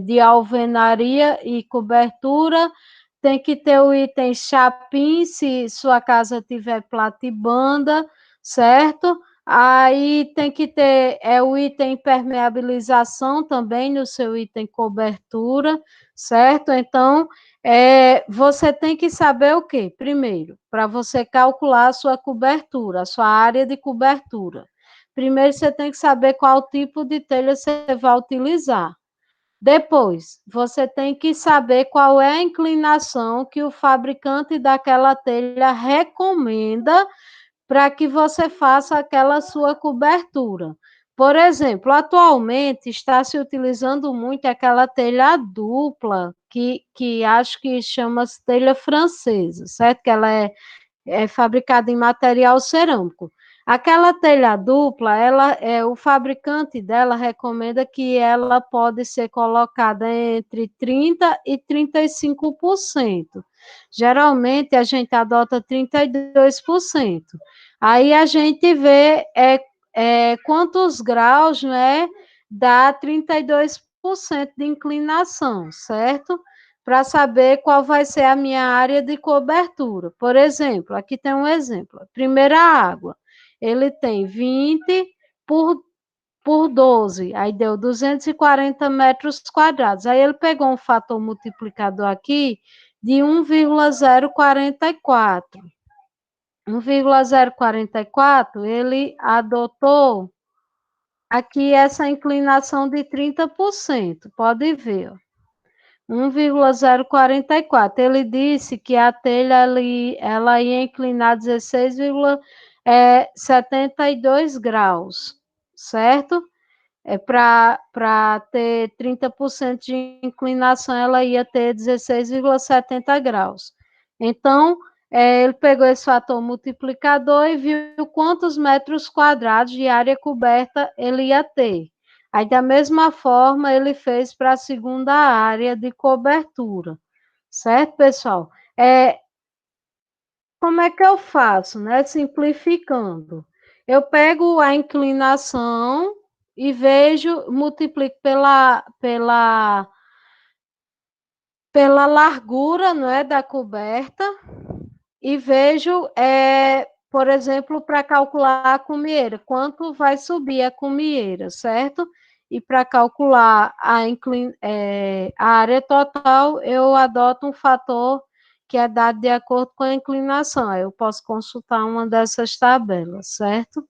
de alvenaria e cobertura, tem que ter o item chapim, se sua casa tiver platibanda, certo? Aí tem que ter o item impermeabilização também no seu item cobertura, certo? Então, você tem que saber o quê? Primeiro, para você calcular a sua cobertura, a sua área de cobertura. Primeiro, você tem que saber qual tipo de telha você vai utilizar. Depois, você tem que saber qual é a inclinação que o fabricante daquela telha recomenda para que você faça aquela sua cobertura. Por exemplo, atualmente está se utilizando muito aquela telha dupla, que acho que chama-se telha francesa, certo? Que ela é fabricada em material cerâmico. Aquela telha dupla, o fabricante dela recomenda que ela pode ser colocada entre 30% e 35%. Geralmente, a gente adota 32%. Aí a gente vê quantos graus, né, dá 32% de inclinação, certo? Para saber qual vai ser a minha área de cobertura. Por exemplo, aqui tem um exemplo. Primeira água, ele tem 20 por 12, aí deu 240 metros quadrados. Aí ele pegou um fator multiplicador aqui de 1,044. 1,044, ele adotou aqui essa inclinação de 30%, pode ver, ó. 1,044. Ele disse que a telha ela ia inclinar 16,72 graus, certo? Para ter 30% de inclinação, ela ia ter 16,70 graus. Então, ele pegou esse fator multiplicador e viu quantos metros quadrados de área coberta ele ia ter. Aí, da mesma forma, ele fez para a segunda área de cobertura. Certo, pessoal? Como é que eu faço, né? Simplificando. Eu pego a inclinação e vejo, multiplico pela largura, não é, da coberta, e vejo, por exemplo, para calcular a cumieira, quanto vai subir a cumieira, certo? E para calcular a área total, eu adoto um fator que é dado de acordo com a inclinação. Aí eu posso consultar uma dessas tabelas, certo?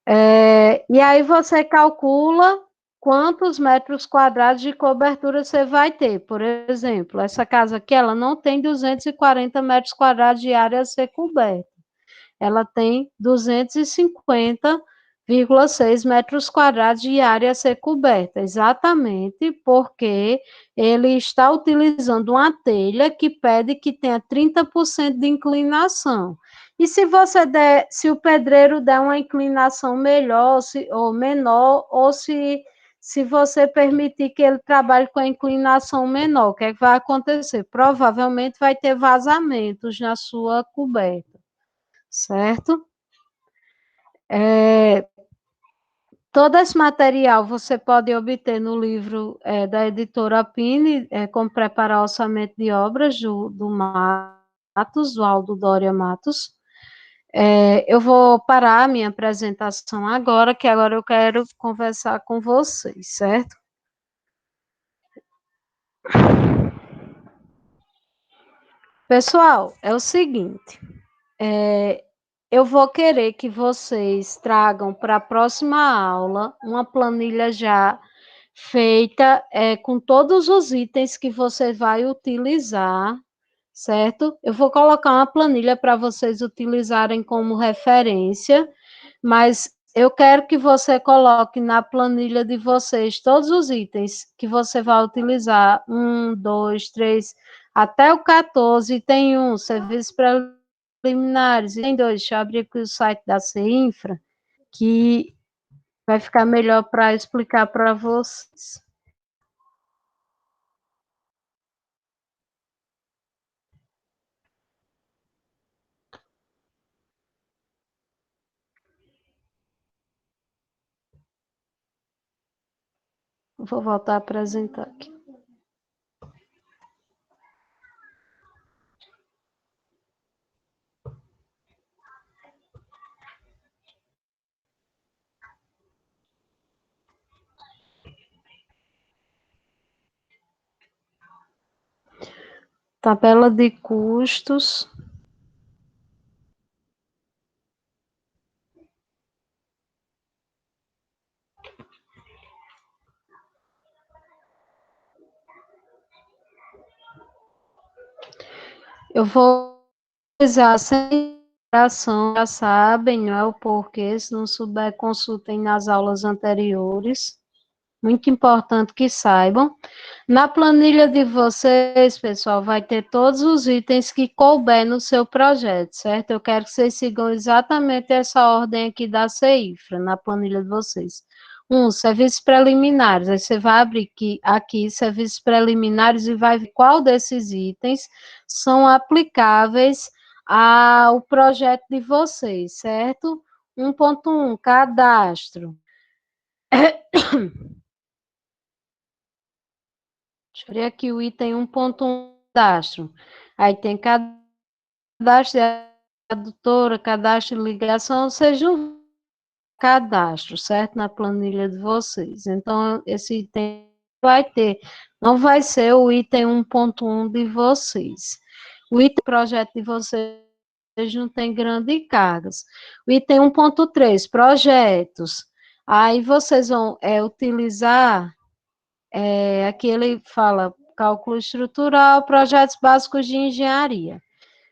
E aí você calcula quantos metros quadrados de cobertura você vai ter. Por exemplo, essa casa aqui, ela não tem 240 metros quadrados de área a ser coberta. Ela tem 250,6 metros quadrados de área a ser coberta, exatamente porque ele está utilizando uma telha que pede que tenha 30% de inclinação. E se o pedreiro der uma inclinação melhor ou menor, ou se você permitir que ele trabalhe com a inclinação menor, o que é que vai acontecer? Provavelmente vai ter vazamentos na sua coberta, certo? Todo esse material você pode obter no livro da editora Pini, como preparar orçamento de obras do Matos, do Aldo Dória Matos. Eu vou parar a minha apresentação agora, que agora eu quero conversar com vocês, certo? Pessoal, é o seguinte, eu vou querer que vocês tragam para a próxima aula uma planilha já feita com todos os itens que você vai utilizar, certo? Eu vou colocar uma planilha para vocês utilizarem como referência, mas eu quero que você coloque na planilha de vocês todos os itens que você vai utilizar, 1, 2, 3, até o 14, tem um, serviços preliminares, e tem dois, deixa eu abrir aqui o site da CINFRA, que vai ficar melhor para explicar para vocês. Vou voltar a apresentar aqui. Tabela de custos. Eu vou utilizar sem interação, já sabem, não é o porquê, se não souber, consultem nas aulas anteriores. Muito importante que saibam. Na planilha de vocês, pessoal, vai ter todos os itens que couber no seu projeto, certo? Eu quero que vocês sigam exatamente essa ordem aqui da CIFRA, na planilha de vocês. Serviços preliminares. Aí você vai abrir aqui serviços preliminares e vai ver qual desses itens são aplicáveis ao projeto de vocês, certo? 1.1, cadastro. Deixa eu ver aqui o item 1.1, cadastro. Aí tem cadastro de tradutora, cadastro de ligação, ou seja, um cadastro, certo? Na planilha de vocês. Então, esse item vai ter, não vai ser o item 1.1 de vocês. O item projeto de vocês não tem grandes cargas. O item 1.3, projetos. Aí vocês vão utilizar, aqui ele fala cálculo estrutural, projetos básicos de engenharia.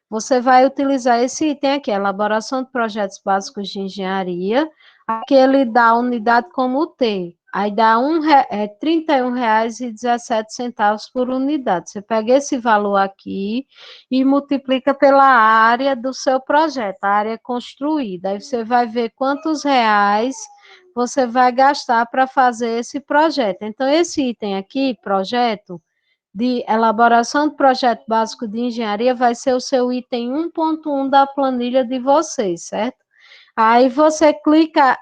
Você vai utilizar esse item aqui, elaboração de projetos básicos de engenharia, aqui ele dá a unidade como T, aí dá R$ 31,17 por unidade. Você pega esse valor aqui e multiplica pela área do seu projeto, a área construída, aí você vai ver quantos reais você vai gastar para fazer esse projeto. Então, esse item aqui, projeto, de elaboração do projeto básico de engenharia vai ser o seu item 1.1 da planilha de vocês, certo? Aí você clica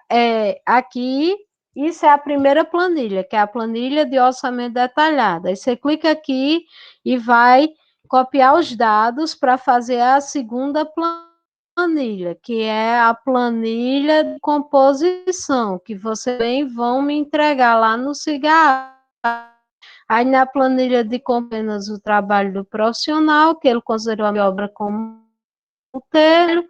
aqui, isso é a primeira planilha, que é a planilha de orçamento detalhado. Aí você clica aqui e vai copiar os dados para fazer a segunda planilha, que é a planilha de composição, que vocês bem vão me entregar lá no CIGA. Aí, na planilha de apenas o trabalho do profissional, que ele considerou a minha obra como inteiro,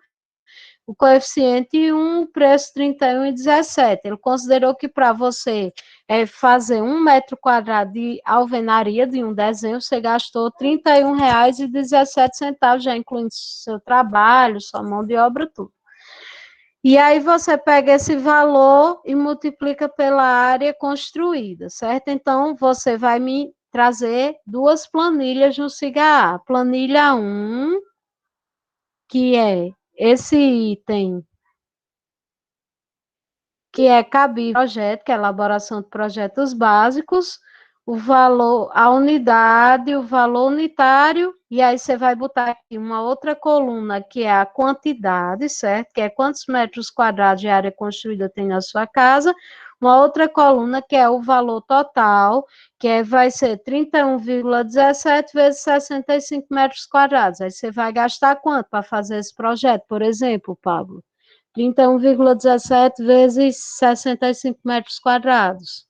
o coeficiente 1, o preço 31,17. Ele considerou que para você fazer 1 metro quadrado de alvenaria de um desenho, você gastou R$ 31,17, já incluindo seu trabalho, sua mão de obra, tudo. E aí você pega esse valor e multiplica pela área construída, certo? Então, você vai me trazer duas planilhas no CIGA. Planilha 1, que é esse item, que é cabível projeto, que é a elaboração de projetos básicos, o valor, a unidade, o valor unitário, e aí você vai botar aqui uma outra coluna, que é a quantidade, certo? Que é quantos metros quadrados de área construída tem na sua casa. uma outra coluna que é o valor total, vai ser 31,17 vezes 65 metros quadrados. Aí você vai gastar quanto para fazer esse projeto, por exemplo, Pablo? 31,17 vezes 65 metros quadrados.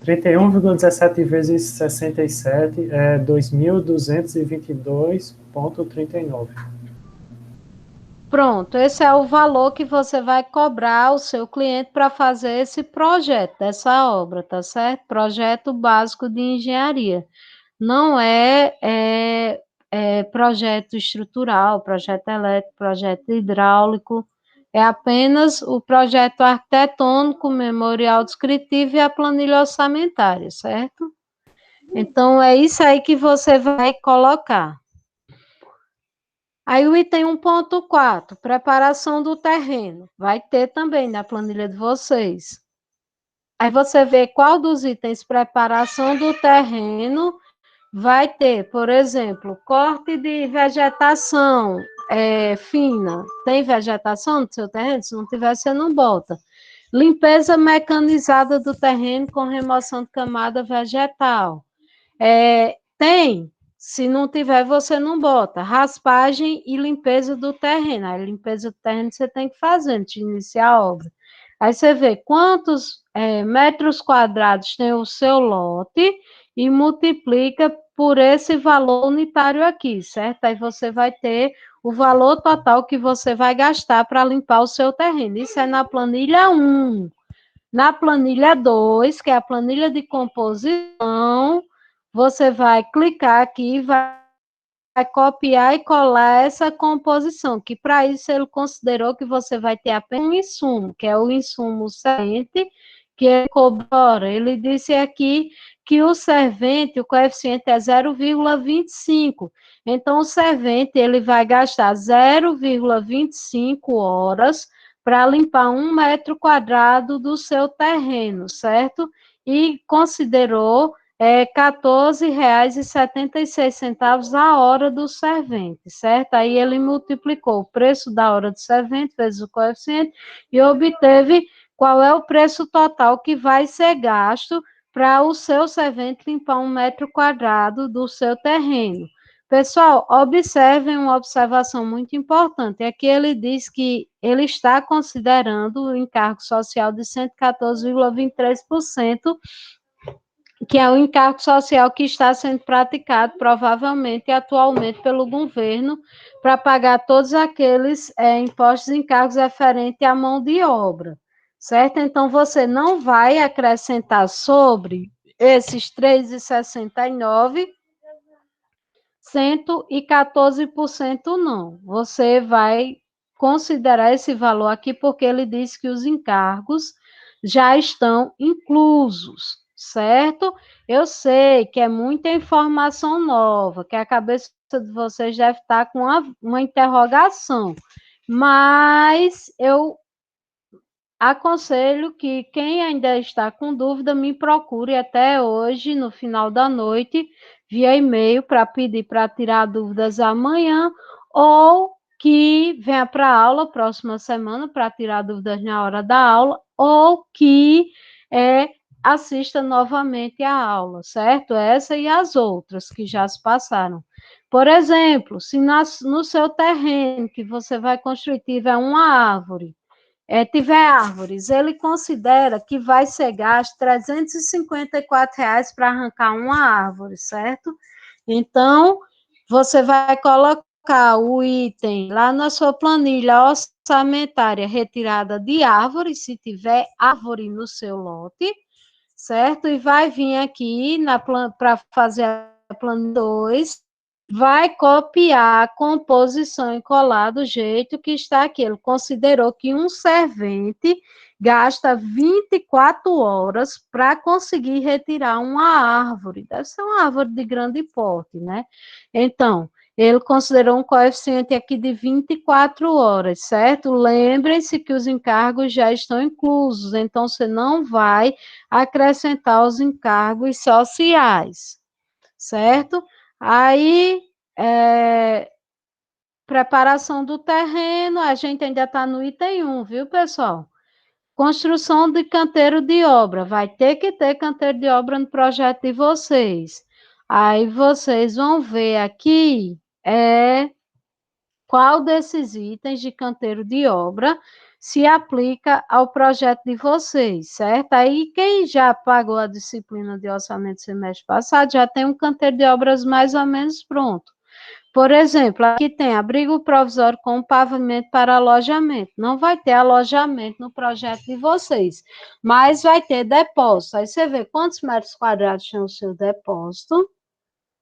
Trinta e 31,17 vezes 67 é 2.222,39. Pronto, esse é o valor que você vai cobrar ao seu cliente para fazer esse projeto, dessa obra, tá certo? Projeto básico de engenharia. Não é projeto estrutural, projeto elétrico, projeto hidráulico, é apenas o projeto arquitetônico, memorial descritivo e a planilha orçamentária, certo? Então, é isso aí que você vai colocar. Aí o item 1.4, preparação do terreno. Vai ter também na planilha de vocês. Aí você vê qual dos itens preparação do terreno vai ter, por exemplo, corte de vegetação fina. Tem vegetação no seu terreno? Se não tiver, você não bota. Limpeza mecanizada do terreno com remoção de camada vegetal. Tem. Se não tiver, você não bota. Raspagem e limpeza do terreno. A limpeza do terreno você tem que fazer antes de iniciar a obra. Aí você vê quantos metros quadrados tem o seu lote e multiplica por esse valor unitário aqui, certo? Aí você vai ter o valor total que você vai gastar para limpar o seu terreno. Isso é na planilha 1. Na planilha 2, que é a planilha de composição, você vai clicar aqui e vai copiar e colar essa composição, que para isso ele considerou que você vai ter apenas um insumo, que é o insumo servente, que ele cobra. Ele disse aqui que o servente, o coeficiente é 0,25. Então, o servente, ele vai gastar 0,25 horas para limpar 1 metro quadrado do seu terreno, certo? E considerou R$ 14,76 a hora do servente, certo? Aí ele multiplicou o preço da hora do servente vezes o coeficiente e obteve qual é o preço total que vai ser gasto para o seu servente limpar 1 metro quadrado do seu terreno. Pessoal, observem uma observação muito importante. Aqui ele diz que ele está considerando o encargo social de 114,23%, que é o encargo social que está sendo praticado, provavelmente, atualmente, pelo governo, para pagar todos aqueles impostos e encargos referentes à mão de obra, certo? Então, você não vai acrescentar sobre esses 3,69, 114% não. Você vai considerar esse valor aqui, porque ele diz que os encargos já estão inclusos, certo? Eu sei que é muita informação nova, que a cabeça de vocês deve estar com uma interrogação, mas eu aconselho que quem ainda está com dúvida me procure até hoje, no final da noite, via e-mail para pedir para tirar dúvidas amanhã, ou que venha para a aula próxima semana para tirar dúvidas na hora da aula, ou que assista novamente a aula, certo? Essa e as outras que já se passaram. Por exemplo, se no seu terreno que você vai construir tiver uma árvore, tiver árvores, ele considera que vai ser gasto R$ 354 para arrancar uma árvore, certo? Então, você vai colocar o item lá na sua planilha orçamentária, retirada de árvore, se tiver árvore no seu lote, certo? E vai vir aqui para fazer a planilha 2, vai copiar a composição e colar do jeito que está aqui. Ele considerou que um servente gasta 24 horas para conseguir retirar uma árvore. Deve ser uma árvore de grande porte, né? Então, ele considerou um coeficiente aqui de 24 horas, certo? Lembrem-se que os encargos já estão inclusos, então você não vai acrescentar os encargos sociais, certo? Aí, preparação do terreno, a gente ainda está no item 1, viu, pessoal? Construção de canteiro de obra. Vai ter que ter canteiro de obra no projeto de vocês. Aí vocês vão ver aqui qual desses itens de canteiro de obra se aplica ao projeto de vocês, certo? Aí quem já pagou a disciplina de orçamento semestre passado já tem um canteiro de obras mais ou menos pronto. Por exemplo, aqui tem abrigo provisório com pavimento para alojamento. Não vai ter alojamento no projeto de vocês, mas vai ter depósito. Aí você vê quantos metros quadrados tem o seu depósito,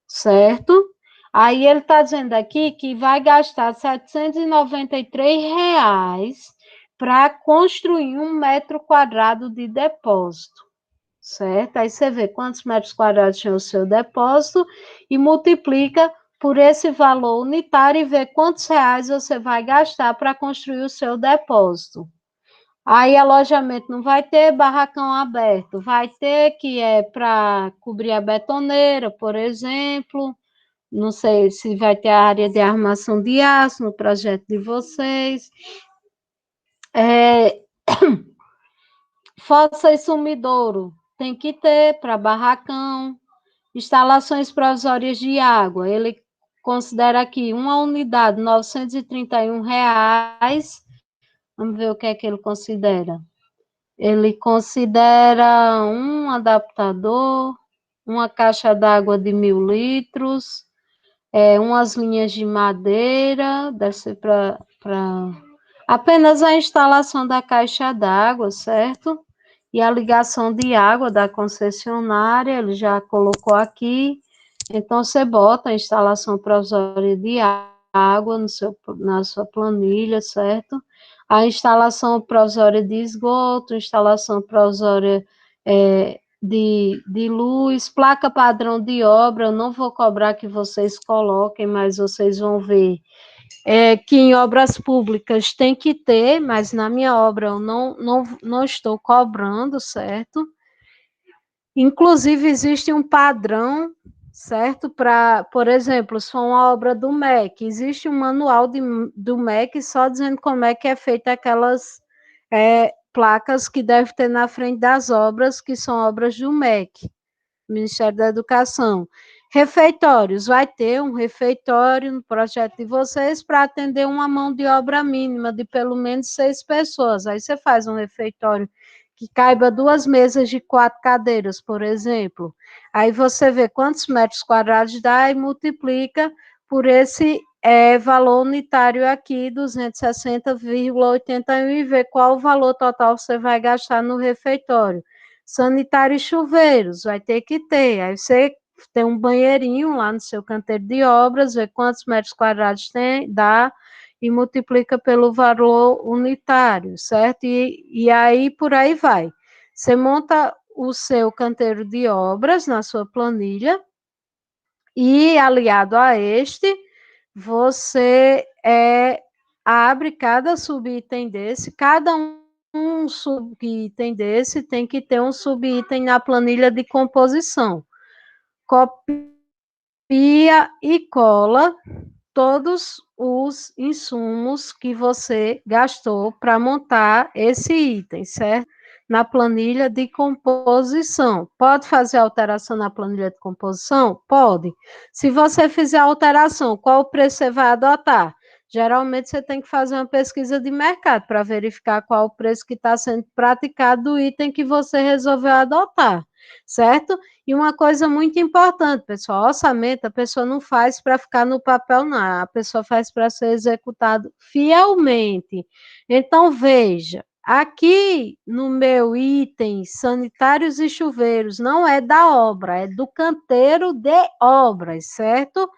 certo? Aí ele está dizendo aqui que vai gastar R$ 793 para construir 1 metro quadrado de depósito, certo? Aí você vê quantos metros quadrados tem o seu depósito e multiplica por esse valor unitário e ver quantos reais você vai gastar para construir o seu depósito. Aí, alojamento não vai ter, barracão aberto. Vai ter, que é para cobrir a betoneira, por exemplo. Não sei se vai ter a área de armação de aço no projeto de vocês. Fossa e sumidouro tem que ter para barracão. Instalações provisórias de água, ele considera aqui uma unidade, R$ 931. Vamos ver o que é que ele considera. Ele considera um adaptador, uma caixa d'água de 1.000 litros, umas linhas de madeira, deve ser para apenas a instalação da caixa d'água, certo? E a ligação de água da concessionária, ele já colocou aqui. Então, você bota a instalação provisória de água na sua planilha, certo? A instalação provisória de esgoto, instalação provisória de luz, placa padrão de obra, eu não vou cobrar que vocês coloquem, mas vocês vão ver que em obras públicas tem que ter, mas na minha obra eu não estou cobrando, certo? Inclusive, existe um padrão, certo? Por exemplo, se for uma obra do MEC, existe um manual do MEC só dizendo como é que é feita aquelas placas que deve ter na frente das obras, que são obras do MEC, Ministério da Educação. Refeitórios, vai ter um refeitório no projeto de vocês para atender uma mão de obra mínima de pelo menos 6 pessoas. Aí você faz um refeitório que caiba 2 mesas de 4 cadeiras, por exemplo. Aí você vê quantos metros quadrados dá e multiplica por esse valor unitário aqui, 260,81, e vê qual o valor total você vai gastar no refeitório. Sanitário e chuveiros, vai ter que ter. Aí você tem um banheirinho lá no seu canteiro de obras, vê quantos metros quadrados dá e multiplica pelo valor unitário, certo? E aí, por aí vai. Você monta o seu canteiro de obras na sua planilha e, aliado a este, você abre cada subitem desse, cada um subitem desse tem que ter um subitem na planilha de composição. Copia e cola todos os insumos que você gastou para montar esse item, certo? Na planilha de composição. Pode fazer alteração na planilha de composição? Pode. Se você fizer alteração, qual o preço você vai adotar? Geralmente você tem que fazer uma pesquisa de mercado para verificar qual o preço que está sendo praticado do item que você resolveu adotar, certo? E uma coisa muito importante, pessoal, orçamento a pessoa não faz para ficar no papel, não, a pessoa faz para ser executado fielmente. Então, veja, aqui no meu item sanitários e chuveiros, não é da obra, é do canteiro de obras, certo?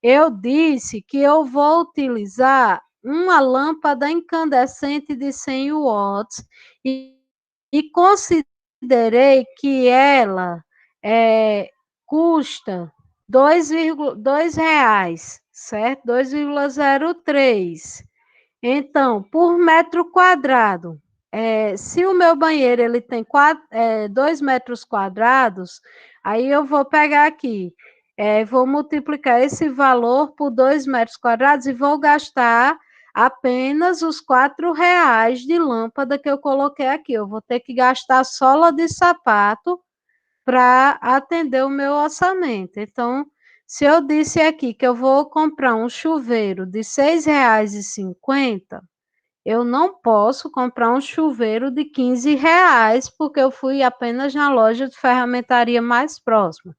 Eu disse que eu vou utilizar uma lâmpada incandescente de 100 watts e considerei que ela custa R$ 2,02, certo? 2,03. Então, por metro quadrado, se o meu banheiro ele tem 2 metros quadrados, aí eu vou pegar aqui vou multiplicar esse valor por 2 metros quadrados e vou gastar apenas os R$ 4 de lâmpada que eu coloquei aqui. Eu vou ter que gastar sola de sapato para atender o meu orçamento. Então, se eu disse aqui que eu vou comprar um chuveiro de R$ 6,50, eu não posso comprar um chuveiro de R$ 15, porque eu fui apenas na loja de ferramentaria mais próxima,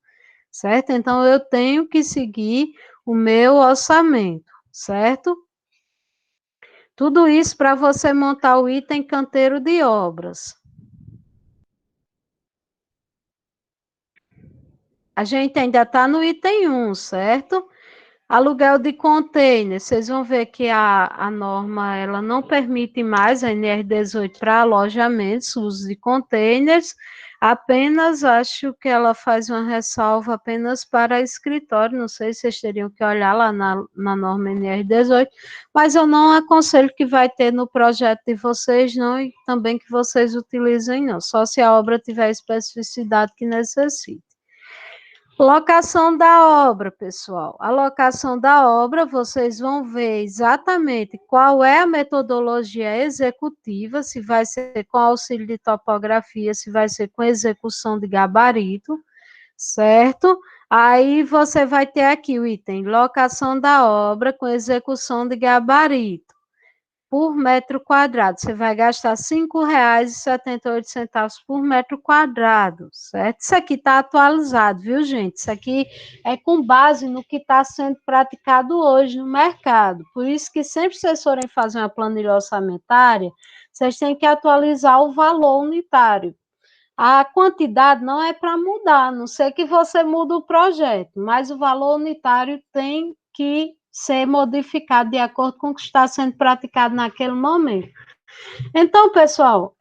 certo? Então, eu tenho que seguir o meu orçamento, certo? Tudo isso para você montar o item canteiro de obras. A gente ainda está no item 1, certo? Aluguel de container, vocês vão ver que a norma ela não permite mais a NR18 para alojamentos, uso de containers, apenas acho que ela faz uma ressalva apenas para escritório, não sei se vocês teriam que olhar lá na norma NR18, mas eu não aconselho que vai ter no projeto de vocês, não, e também que vocês utilizem, não, só se a obra tiver especificidade que necessite. Locação da obra, pessoal. A locação da obra, vocês vão ver exatamente qual é a metodologia executiva, se vai ser com auxílio de topografia, se vai ser com execução de gabarito, certo? Aí você vai ter aqui o item locação da obra com execução de gabarito. Por metro quadrado, você vai gastar R$ 5,78 por metro quadrado, certo? Isso aqui está atualizado, viu, gente? Isso aqui é com base no que está sendo praticado hoje no mercado. Por isso que sempre que vocês forem fazer uma planilha orçamentária, vocês têm que atualizar o valor unitário. A quantidade não é para mudar, a não ser que você mude o projeto, mas o valor unitário tem que ser modificado de acordo com o que está sendo praticado naquele momento. Então, pessoal,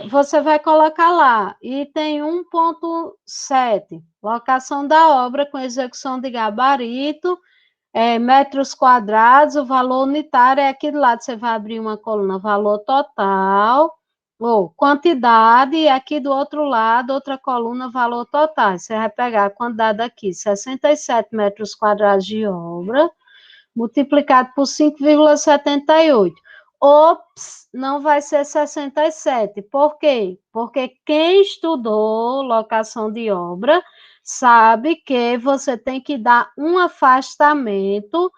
você vai colocar lá, item 1.7, locação da obra com execução de gabarito, metros quadrados, o valor unitário é aqui do lado, você vai abrir uma coluna, valor total, ou quantidade, e aqui do outro lado, outra coluna, valor total. Você vai pegar a quantidade aqui, 67 metros quadrados de obra, multiplicado por 5,78. Ops, não vai ser 67. Por quê? Porque quem estudou locação de obra sabe que você tem que dar um afastamento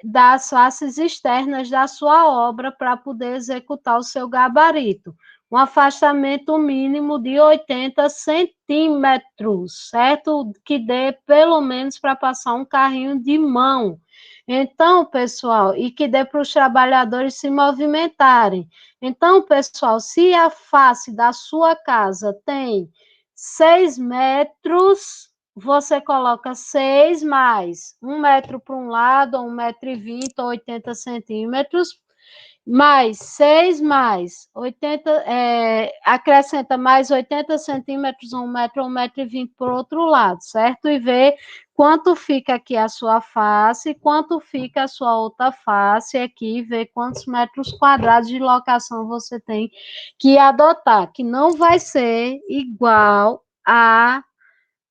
das faces externas da sua obra para poder executar o seu gabarito. Um afastamento mínimo de 80 centímetros, certo? Que dê pelo menos para passar um carrinho de mão. Então, pessoal, e que dê para os trabalhadores se movimentarem. Então, pessoal, se a face da sua casa tem 6 metros, você coloca 6 mais 1 metro para um lado, ou 1,20 m, ou 80 centímetros, mais 6 mais 80, acrescenta mais 80 centímetros, 1 metro, 1,20 m por outro lado, certo? E vê quanto fica aqui a sua face, quanto fica a sua outra face aqui, vê quantos metros quadrados de locação você tem que adotar, que não vai ser igual a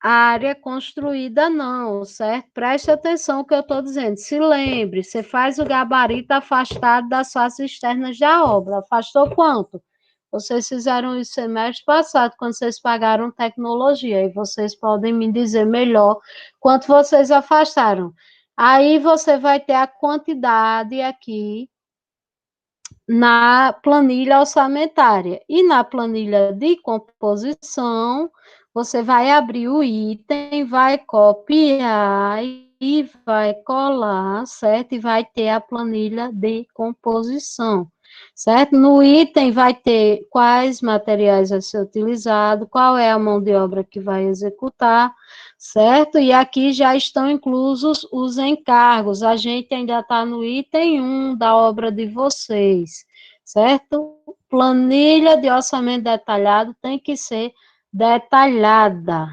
área construída não, certo? Preste atenção no que eu estou dizendo. Se lembre, você faz o gabarito afastado das faces externas da obra. Afastou quanto? Vocês fizeram isso semestre passado, quando vocês pagaram tecnologia, e vocês podem me dizer melhor quanto vocês afastaram. Aí você vai ter a quantidade aqui na planilha orçamentária. E na planilha de composição, você vai abrir o item, vai copiar e vai colar, certo? E vai ter a planilha de composição, certo? No item vai ter quais materiais vai ser utilizado, qual é a mão de obra que vai executar, certo? E aqui já estão inclusos os encargos. A gente ainda está no item 1 da obra de vocês, certo? Planilha de orçamento detalhado tem que ser detalhada.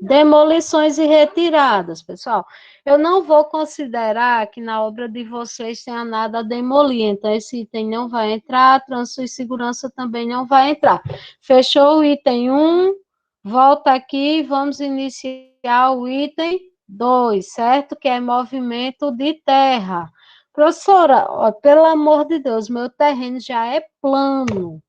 Demolições e retiradas, pessoal. Eu não vou considerar que na obra de vocês tenha nada a demolir, então esse item não vai entrar, trânsito e segurança também não vai entrar. Fechou o item 1, volta aqui, vamos iniciar o item 2, certo? Que é movimento de terra. Professora, ó, pelo amor de Deus, meu terreno já é plano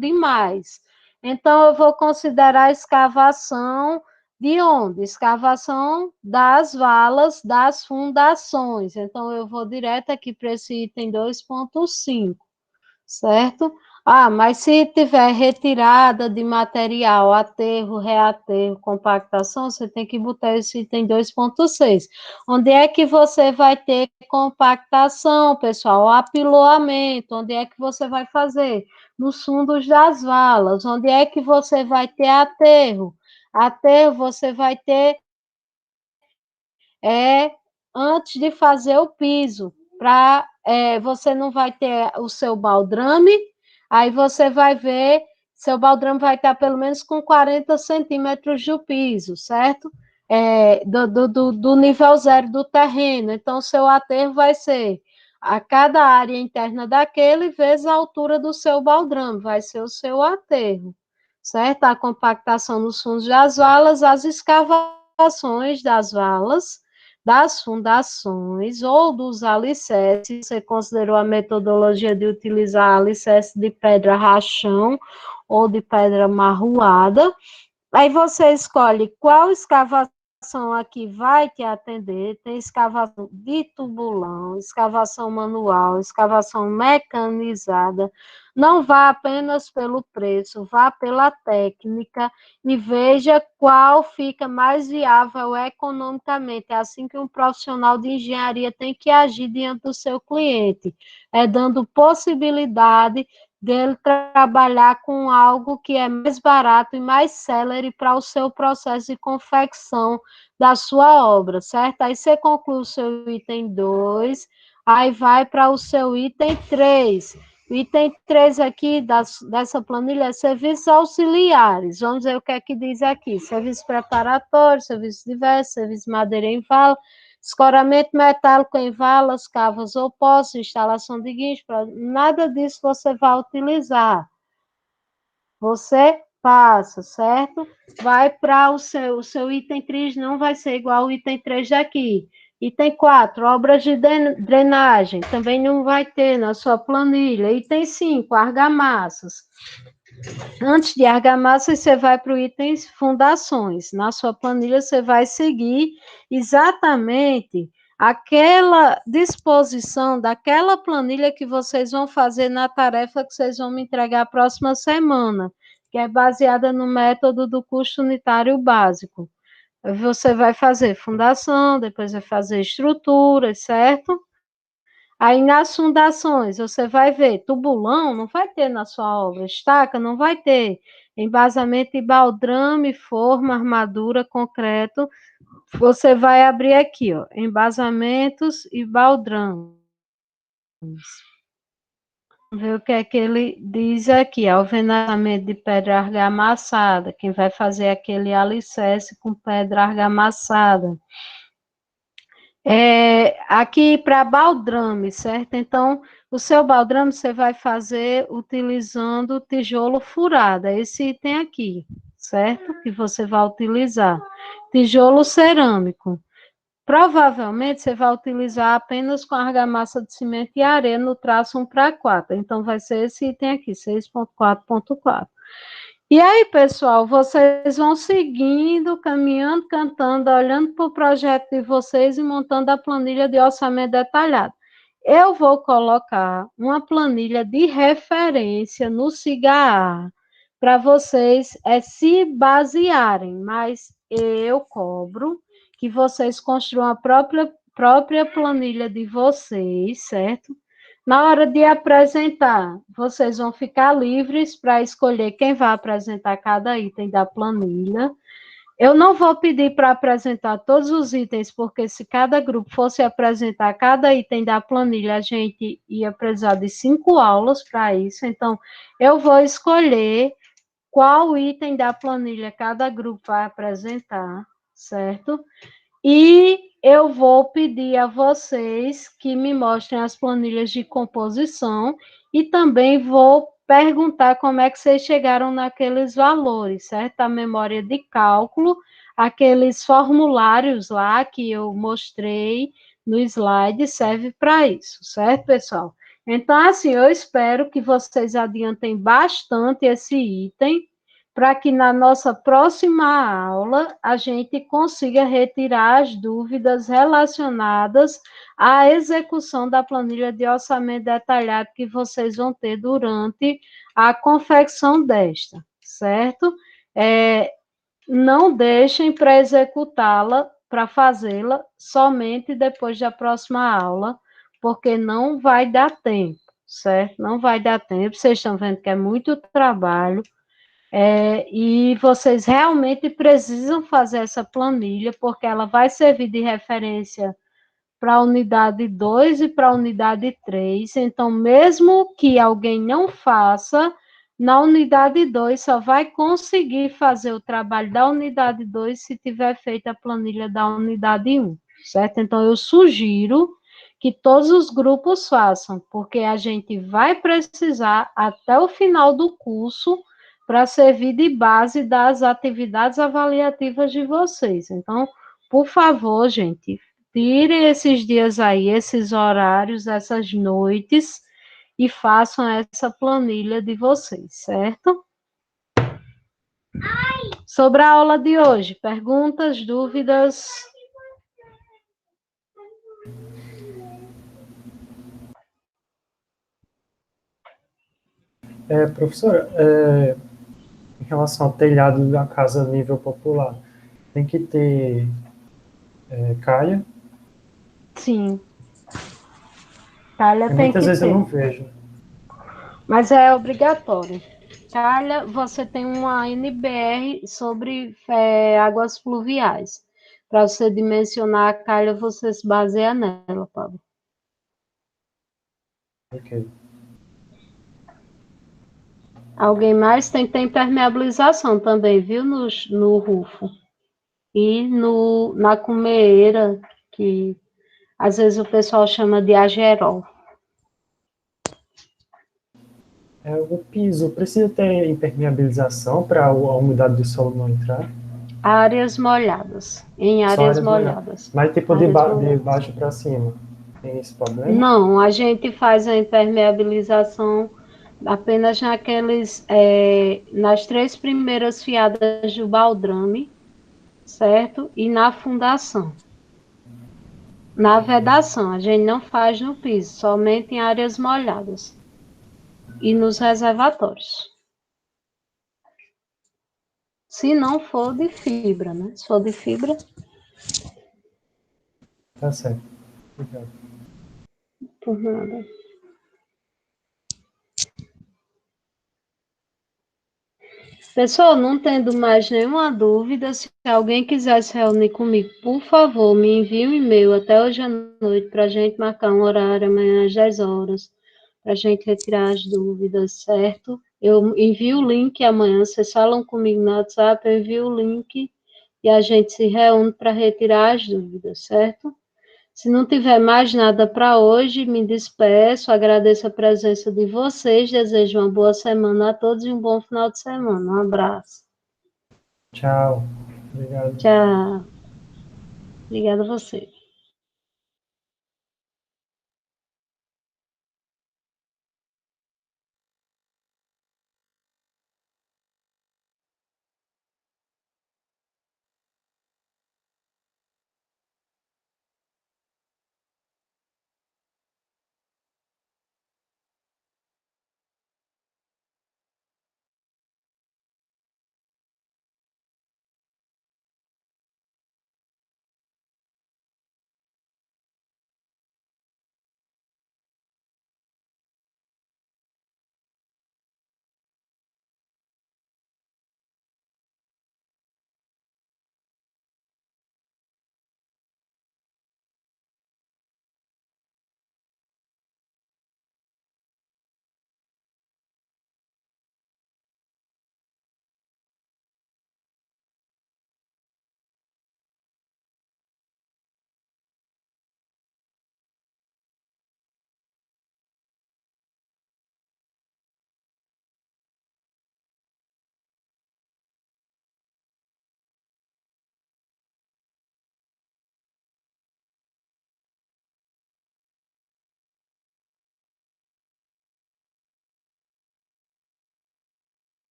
demais. Então, eu vou considerar a escavação de onde? Escavação das valas das fundações. Então, eu vou direto aqui para esse item 2.5, certo? Ah, mas se tiver retirada de material, aterro, reaterro, compactação, você tem que botar esse item 2.6. Onde é que você vai ter compactação, pessoal? Apiloamento, onde é que você vai fazer? Nos fundos das valas. Onde é que você vai ter aterro? Aterro você vai ter antes de fazer o piso, para você não vai ter o seu baldrame, aí você vai ver, seu baldrame vai estar pelo menos com 40 centímetros do piso, certo? Do nível zero do terreno. Então, seu aterro vai ser a cada área interna daquele vezes a altura do seu baldrame, vai ser o seu aterro, certo? A compactação nos fundos das valas, as escavações das valas, das fundações ou dos alicerces. Você considerou a metodologia de utilizar alicerce de pedra rachão ou de pedra marroada. Aí você escolhe qual escavação aqui vai te atender. Tem escavação de tubulão, escavação manual, escavação mecanizada. Não vá apenas pelo preço, vá pela técnica e veja qual fica mais viável economicamente. É assim que um profissional de engenharia tem que agir diante do seu cliente, dando possibilidade dele trabalhar com algo que é mais barato e mais célere para o seu processo de confecção da sua obra, certo? Aí você conclui o seu item 2, aí vai para o seu item 3. O item 3 aqui dessa planilha é serviços auxiliares. Vamos ver o que é que diz aqui. Serviço preparatório, serviço diverso, serviço madeira em vala, escoramento metálico em valas, cavas ou poços, instalação de guincho, nada disso você vai utilizar. Você passa, certo? Vai para o seu item 3, não vai ser igual ao item 3 daqui. Item 4, obras de drenagem, também não vai ter na sua planilha. Item 5, argamassas. Antes de argamassa, você vai para o item fundações. Na sua planilha, você vai seguir exatamente aquela disposição daquela planilha que vocês vão fazer na tarefa que vocês vão me entregar a próxima semana, que é baseada no método do custo unitário básico. Você vai fazer fundação, depois vai fazer estrutura, certo? Aí nas fundações, você vai ver, tubulão não vai ter na sua obra, estaca não vai ter, embasamento e baldrame, forma, armadura, concreto, você vai abrir aqui, ó, embasamentos e baldrames. Vamos ver o que é que ele diz aqui, alvenaamento de pedra argamassada, quem vai fazer aquele alicerce com pedra argamassada. Aqui para baldrame, certo? Então, o seu baldrame você vai fazer utilizando tijolo furado, é esse item aqui, certo? Que você vai utilizar. Tijolo cerâmico. Provavelmente você vai utilizar apenas com argamassa de cimento e areia no traço 1/4. Então, vai ser esse item aqui, 6.4.4. E aí, pessoal, vocês vão seguindo, caminhando, cantando, olhando para o projeto de vocês e montando a planilha de orçamento detalhado. Eu vou colocar uma planilha de referência no SIGA para vocês se basearem, mas eu cobro que vocês construam a própria planilha de vocês, certo? Na hora de apresentar, vocês vão ficar livres para escolher quem vai apresentar cada item da planilha. Eu não vou pedir para apresentar todos os itens, porque se cada grupo fosse apresentar cada item da planilha, a gente ia precisar de 5 aulas para isso. Então, eu vou escolher qual item da planilha cada grupo vai apresentar, certo? E eu vou pedir a vocês que me mostrem as planilhas de composição e também vou perguntar como é que vocês chegaram naqueles valores, certo? A memória de cálculo, aqueles formulários lá que eu mostrei no slide serve para isso, certo, pessoal? Então, assim, eu espero que vocês adiantem bastante esse item, para que na nossa próxima aula a gente consiga retirar as dúvidas relacionadas à execução da planilha de orçamento detalhado que vocês vão ter durante a confecção desta, certo? Não deixem para executá-la, para fazê-la, somente depois da próxima aula, porque não vai dar tempo, certo? Não vai dar tempo, vocês estão vendo que é muito trabalho, e vocês realmente precisam fazer essa planilha, porque ela vai servir de referência para a unidade 2 e para a unidade 3. Então, mesmo que alguém não faça, na unidade 2 só vai conseguir fazer o trabalho da unidade 2 se tiver feita a planilha da unidade 1, certo? Então, eu sugiro que todos os grupos façam, porque a gente vai precisar, até o final do curso, para servir de base das atividades avaliativas de vocês. Então, por favor, gente, tirem esses dias aí, esses horários, essas noites, e façam essa planilha de vocês, certo? Sobre a aula de hoje, perguntas, dúvidas? Professora, em relação ao telhado da casa a nível popular, tem que ter calha? Sim. Calha tem Muitas que vezes eu não ter, vejo. mas é obrigatório. Calha, você tem uma NBR sobre águas pluviais. Para você dimensionar a calha, você se baseia nela, Pablo. Ok. Alguém mais tem que ter impermeabilização também, viu? No rufo. E na cumeira, que às vezes o pessoal chama de agerol. O piso precisa ter impermeabilização para a umidade do solo não entrar? Áreas molhadas. Em Só áreas áreas molhadas. molhadas. Mas tipo de baixo para cima. Tem esse problema? Não, a gente faz a impermeabilização apenas nas 3 primeiras fiadas do baldrame, certo? E na fundação. Na vedação, a gente não faz no piso, somente em áreas molhadas. E nos reservatórios. Se não for de fibra, né? Se for de fibra... Tá certo. Obrigado. Por nada. Pessoal, não tendo mais nenhuma dúvida, se alguém quiser se reunir comigo, por favor, me envie um e-mail até hoje à noite para a gente marcar um horário amanhã às 10 horas, para a gente retirar as dúvidas, certo? Eu envio o link amanhã, vocês falam comigo no WhatsApp, eu envio o link e a gente se reúne para retirar as dúvidas, certo? Se não tiver mais nada para hoje, me despeço, agradeço a presença de vocês, desejo uma boa semana a todos e um bom final de semana. Um abraço. Tchau. Obrigado. Tchau. Obrigada a você.